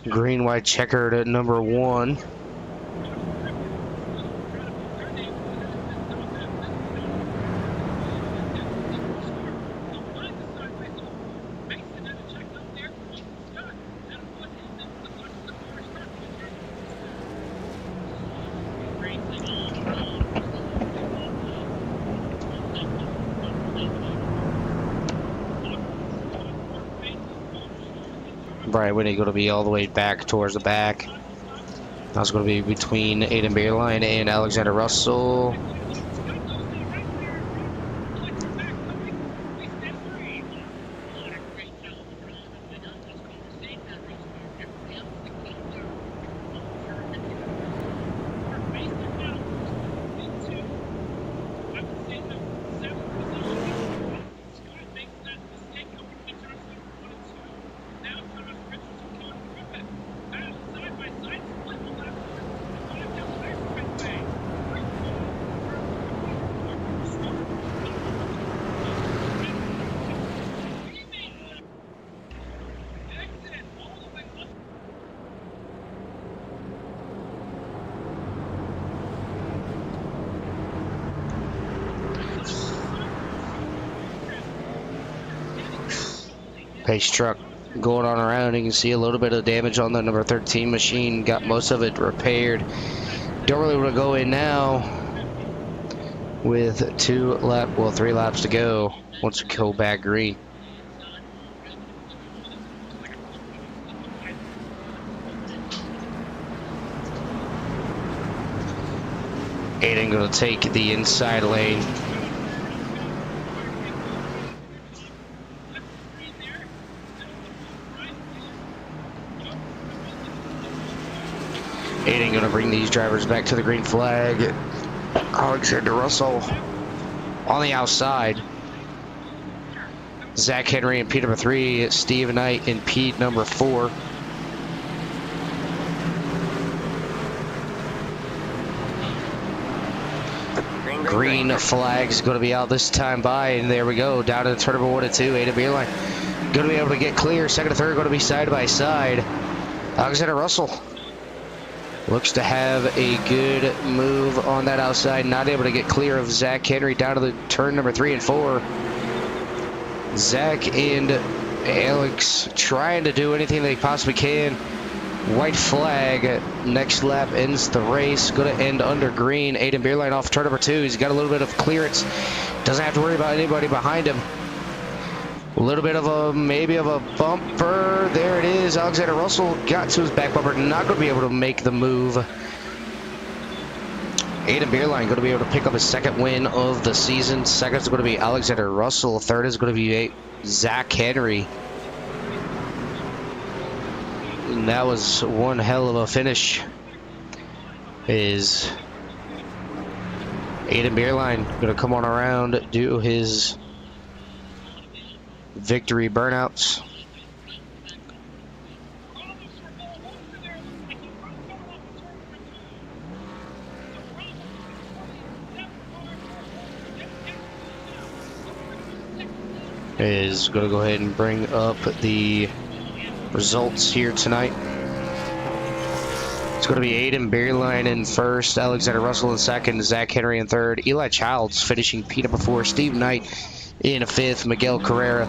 Green, white, checkered at number 1. Brian Whitney going to be all the way back towards the back. That's going to be between Aiden Beerline and Alexander Russell. Pace truck going on around. You can see a little bit of damage on the number 13 machine. Got most of it repaired. Don't really want to go in now with 3 laps to go once we go back green. Aiden going to take the inside lane. Aiden going to bring these drivers back to the green flag. Alexander Russell on the outside. Zach Henry in P number 3. Steve Knight in P number 4. Green flag's going to be out this time by, and there we go. Down to the turn number 1 and 2. Aiden Beerline going to be able to get clear. Second and third going to be side by side. Alexander Russell looks to have a good move on that outside. Not able to get clear of Zach Henry down to the turn number 3 and 4. Zach and Alex trying to do anything they possibly can. White flag. Next lap ends the race. Going to end under green. Aiden Beerline off turn number 2. He's got a little bit of clearance. Doesn't have to worry about anybody behind him. A little bit of maybe of a bumper. There it is. Alexander Russell got to his back bumper. Not going to be able to make the move. Aiden Beerline going to be able to pick up his second win of the season. Second is going to be Alexander Russell. Third is going to be Zach Henry. And that was one hell of a finish. Is Aiden Beerline going to come on around, do his victory burnouts. Is going to go ahead and bring up the results here tonight. It's going to be Aiden Beerline in first, Alexander Russell in second, Zach Henry in third, Eli Childs finishing P number 4, Steve Knight in fifth, Miguel Carrera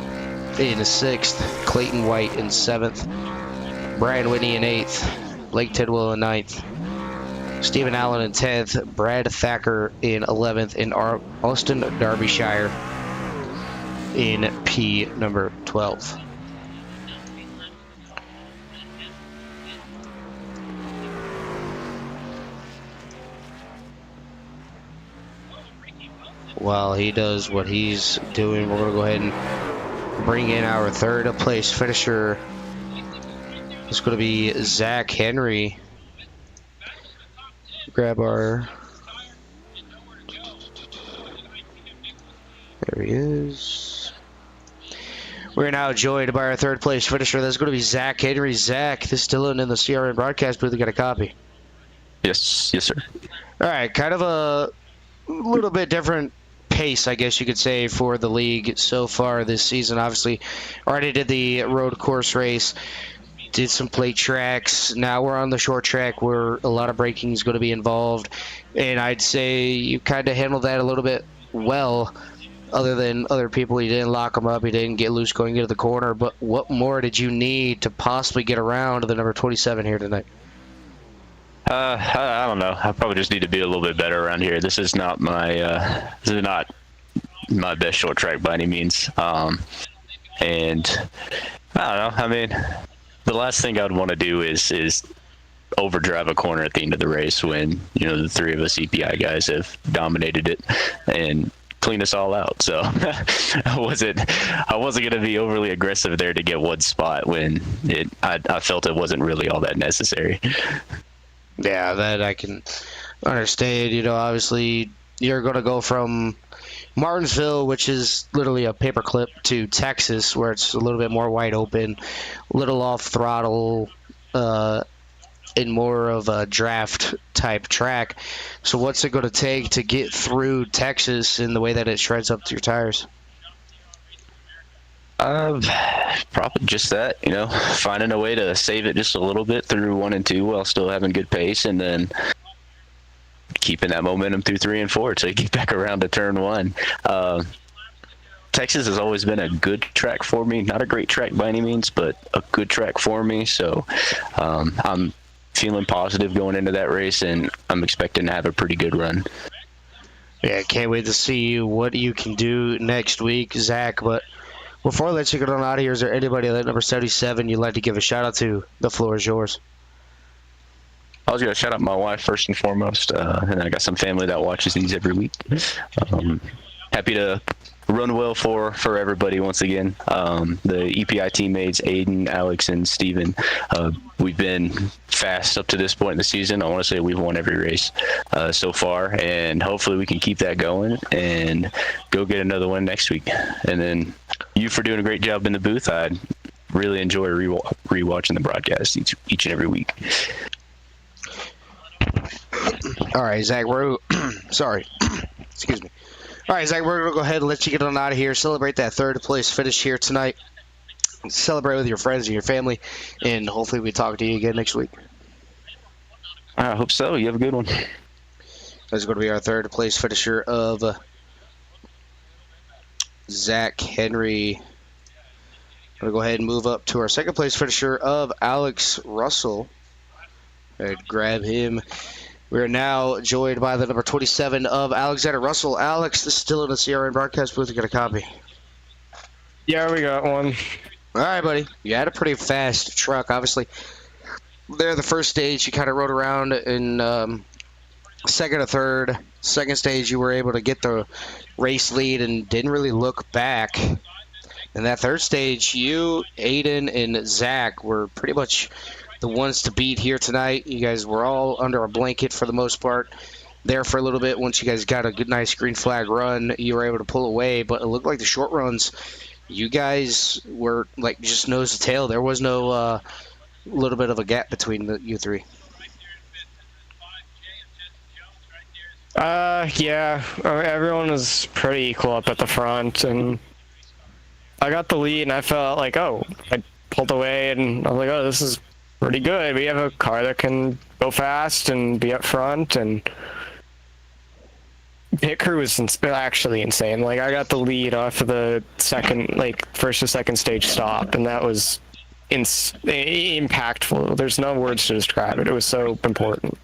in sixth, Clayton White in seventh, Brian Whitney in eighth, Blake Tidwell in ninth, Stephen Allen in 10th, Brad Thacker in 11th, and Austin Derbyshire in P number 12. While he does what he's doing, we're going to go ahead and bring in our third place finisher. It's going to be Zach Henry. Grab our... There he is. We're now joined by our third place finisher. That's going to be Zach Henry. Zach, this is Dylan in the CRN broadcast booth. Got a copy. Yes, sir. All right, kind of a little bit different pace, I guess you could say, for the league so far this season. Obviously, already did the road course race, did some plate tracks. Now we're on the short track where a lot of braking is going to be involved, and I'd say you kind of handled that a little bit well. Other than other people, you didn't lock them up, you didn't get loose going into the corner. But what more did you need to possibly get around to the number 27 here tonight? I don't know. I probably just need to be a little bit better around here. This is not my best short track by any means. And I don't know. I mean, the last thing I'd want to do is overdrive a corner at the end of the race when, you know, the three of us EPI guys have dominated it and clean us all out. So I wasn't going to be overly aggressive there to get one spot when I felt it wasn't really all that necessary. Yeah, that I can understand. You know, obviously you're going to go from Martinsville, which is literally a paperclip, to Texas, where it's a little bit more wide open, a little off throttle, in more of a draft type track. So what's it going to take to get through Texas in the way that it shreds up to your tires? Probably just that, you know, finding a way to save it just a little bit through 1 and 2 while still having good pace, and then keeping that momentum through 3 and 4 till you get back around to turn 1. Texas has always been a good track for me. Not a great track by any means, but a good track for me. So I'm feeling positive going into that race, and I'm expecting to have a pretty good run. Yeah, can't wait to see what you can do next week, Zach. But before I let you get on out of here, is there anybody at number 77 you'd like to give a shout out to? The floor is yours. I was going to shout out my wife first and foremost, and I got some family that watches these every week. Happy to run well for everybody once again. The EPI teammates, Aiden, Alex, and Steven, we've been fast up to this point in the season. I want to say we've won every race so far, and hopefully we can keep that going and go get another one next week. And then you for doing a great job in the booth. I really enjoy rewatching the broadcast each and every week. All right, Zach, sorry. Excuse me. All right, Zach, we're going to go ahead and let you get on out of here. Celebrate that third place finish here tonight. Celebrate with your friends and your family, and hopefully we talk to you again next week. I hope so. You have a good one. That's going to be our third place finisher of Zach Henry. I'm going to go ahead and move up to our second place finisher of Alex Russell. And grab him. We are now joined by the number 27 of Alexander Russell. Alex, this is still in the CRN broadcast booth. You got a copy? Yeah, we got one. All right, buddy. You had a pretty fast truck, obviously. There, the first stage, you kind of rode around in second or third. Second stage, you were able to get the race lead and didn't really look back. In that third stage, you, Aiden, and Zach were pretty much the ones to beat here tonight. You guys were all under a blanket for the most part there for a little bit. Once you guys got a good, nice green flag run, you were able to pull away. But it looked like the short runs, you guys were like just nose to tail. There was no little bit of a gap between you three. Yeah, everyone was pretty equal up at the front, and I got the lead, and I felt like, I pulled away, and I was like, this is pretty good. We have a car that can go fast and be up front, and pit crew was actually insane. Like, I got the lead off of the first to second stage stop, and that was impactful. There's no words to describe it. It was so important.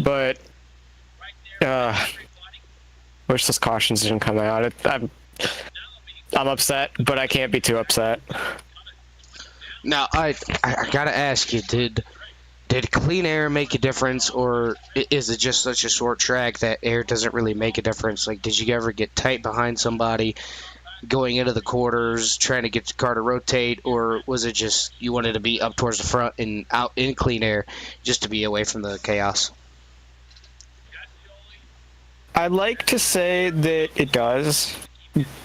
But wish those cautions didn't come out. I'm upset, but I can't be too upset. Now, I gotta ask you, did clean air make a difference, or is it just such a short track that air doesn't really make a difference? Like, did you ever get tight behind somebody going into the quarters, trying to get the car to rotate, or was it just you wanted to be up towards the front and out in clean air just to be away from the chaos? I'd like to say that it does,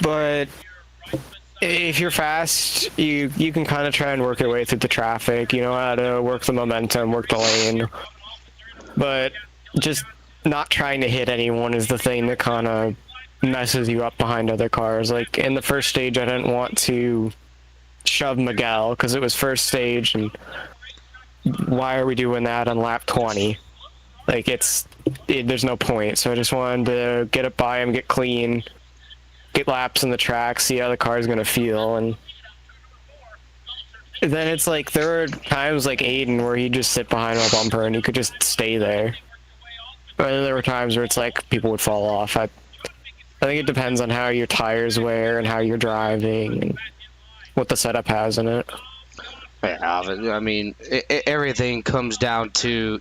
but if you're fast, you can kind of try and work your way through the traffic. You know how to work the momentum, work the lane. But just not trying to hit anyone is the thing that kind of messes you up behind other cars. Like, in the first stage, I didn't want to shove Miguel because it was first stage, and why are we doing that on lap 20? Like, there's no point. So I just wanted to get up by him, get clean, get laps in the track, see how the car's going to feel. And then it's like, there are times like Aiden where he'd just sit behind a bumper and he could just stay there. But then there were times where it's like people would fall off. I think it depends on how your tires wear and how you're driving and what the setup has in it. Yeah, I mean, everything comes down to,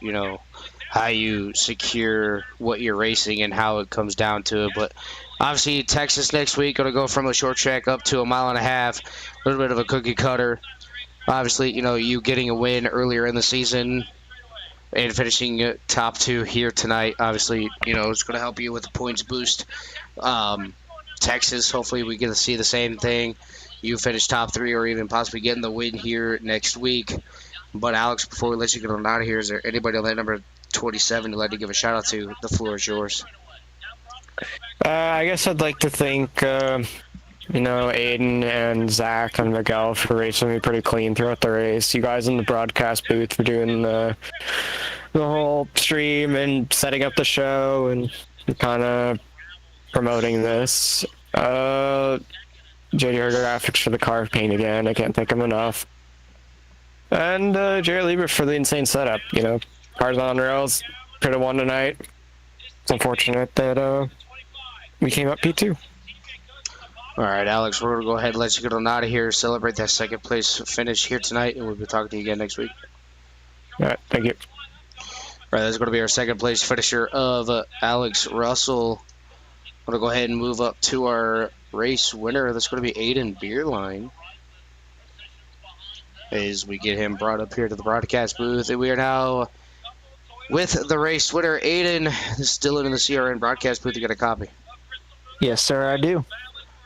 how you secure what you're racing and how it comes down to it. But obviously, Texas next week, going to go from a short track up to a mile and a half, a little bit of a cookie cutter. Obviously, you getting a win earlier in the season and finishing top two here tonight, obviously, it's going to help you with the points boost. Texas, hopefully we get to see the same thing. You finish top three or even possibly getting the win here next week. But Alex, before we let you get on out of here, is there anybody on that number 27 you'd like to give a shout out to? The floor is yours. I guess I'd like to thank, Aiden and Zach and Miguel for racing me pretty clean throughout the race. You guys in the broadcast booth for doing the whole stream and setting up the show and kind of promoting this. JDR Graphics for the car paint again. I can't thank him enough. And Jared Lieber for the insane setup. You know, cars on rails. Could have won tonight. It's unfortunate that we came up P2. All right, Alex, we're going to go ahead and let you get on out of here, celebrate that second place finish here tonight, and we'll be talking to you again next week. All right, thank you. All right, that's going to be our second place finisher of Alex Russell. I'm going to go ahead and move up to our race winner. That's going to be Aiden Beerline. As we get him brought up here to the broadcast booth. And we are now with the race winner, Aiden. Still in the CRN broadcast booth. You got a copy? Yes, sir, I do.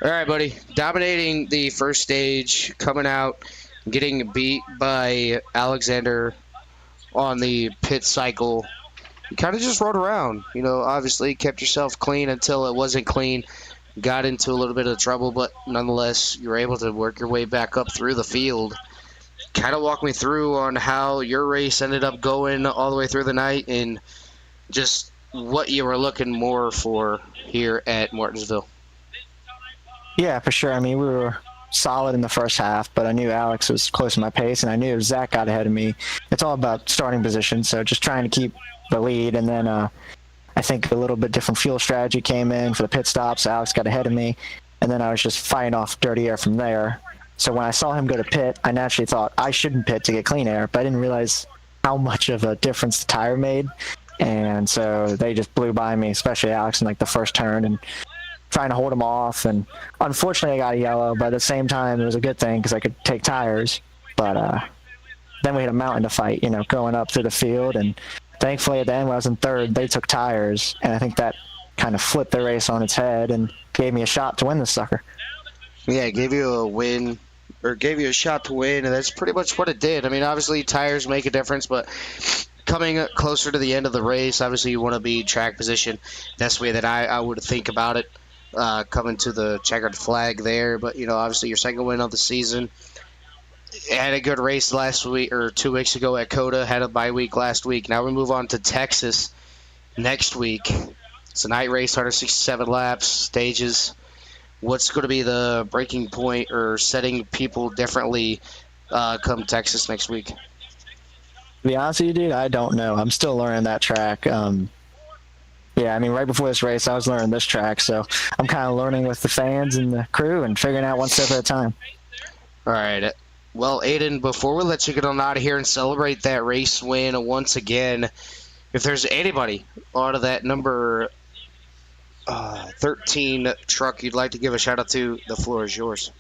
All right, buddy. Dominating the first stage, coming out, getting beat by Alexander on the pit cycle. You kind of just rode around. You know, obviously kept yourself clean until it wasn't clean. Got into a little bit of trouble, but nonetheless, you were able to work your way back up through the field. Kind of walk me through on how your race ended up going all the way through the night and just what you were looking more for here at Martinsville. Yeah, for sure. I mean, we were solid in the first half, but I knew Alex was close to my pace, and I knew if Zach got ahead of me, it's all about starting position, so just trying to keep the lead. And then I think a little bit different fuel strategy came in for the pit stops. Alex got ahead of me, and then I was just fighting off dirty air from there. So when I saw him go to pit, I naturally thought I shouldn't pit to get clean air, but I didn't realize how much of a difference the tire made. And so they just blew by me, especially Alex in like the first turn, and trying to hold him off. And unfortunately, I got a yellow, but at the same time, it was a good thing because I could take tires. But then we had a mountain to fight, you know, going up through the field. And thankfully, at the end, when I was in third, they took tires. And I think that kind of flipped the race on its head and gave me a shot to win this sucker. Yeah, it gave you a win, or gave you a shot to win, and that's pretty much what it did. I mean, obviously, tires make a difference, but coming closer to the end of the race, obviously, you want to be track position. That's the way that I would think about it. Coming to the checkered flag there, but you know, obviously your second win of the season. Had a good race last week or 2 weeks ago at Coda. Had a bye week last week. Now we move on to Texas next week. It's a night race, 167 laps, stages. What's going to be the breaking point or setting people differently come Texas next week? To be honest with you, dude, I don't know. I'm still learning that track. Yeah, I mean, right before this race, I was learning this track, so I'm kind of learning with the fans and the crew and figuring out one step at a time. All right. Well, Aiden, before we let you get on out of here and celebrate that race win once again, if there's anybody out of that number 13 truck you'd like to give a shout-out to, the floor is yours.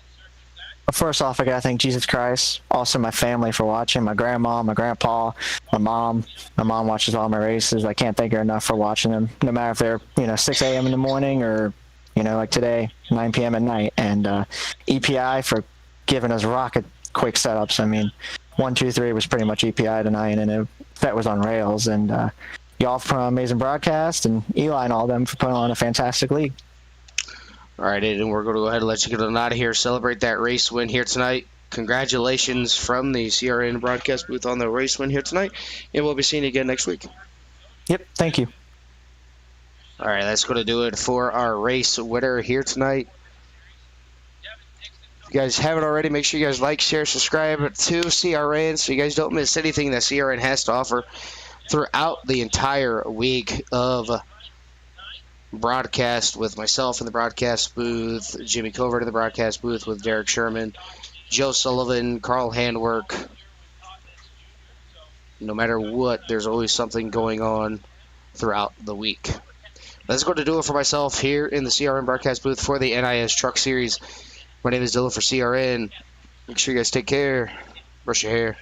First off, I got to thank Jesus Christ, also my family for watching, my grandma, my grandpa, my mom. My mom watches all my races. I can't thank her enough for watching them, no matter if they're, you know, 6 a.m. in the morning or, you know, like today, 9 p.m. at night. And EPI for giving us rocket quick setups. I mean, 1, 2, 3 was pretty much EPI tonight, and that was on rails. And y'all for an amazing broadcast, and Eli and all them for putting on a fantastic league. All right, Aiden, we're going to go ahead and let you get on out of here. Celebrate that race win here tonight. Congratulations from the CRN broadcast booth on the race win here tonight, and we'll be seeing you again next week. Yep, thank you. All right, that's going to do it for our race winner here tonight. If you guys haven't already, make sure you guys like, share, subscribe to CRN so you guys don't miss anything that CRN has to offer throughout the entire week of broadcast with myself in the broadcast booth, Jimmy Covert in the broadcast booth with Derek Sherman, Joe Sullivan, Carl Handwork. No matter what, there's always something going on throughout the week. That's going to do it for myself here in the CRN broadcast booth for the NIS Truck Series. My name is Dylan for CRN. Make sure you guys take care. Brush your hair.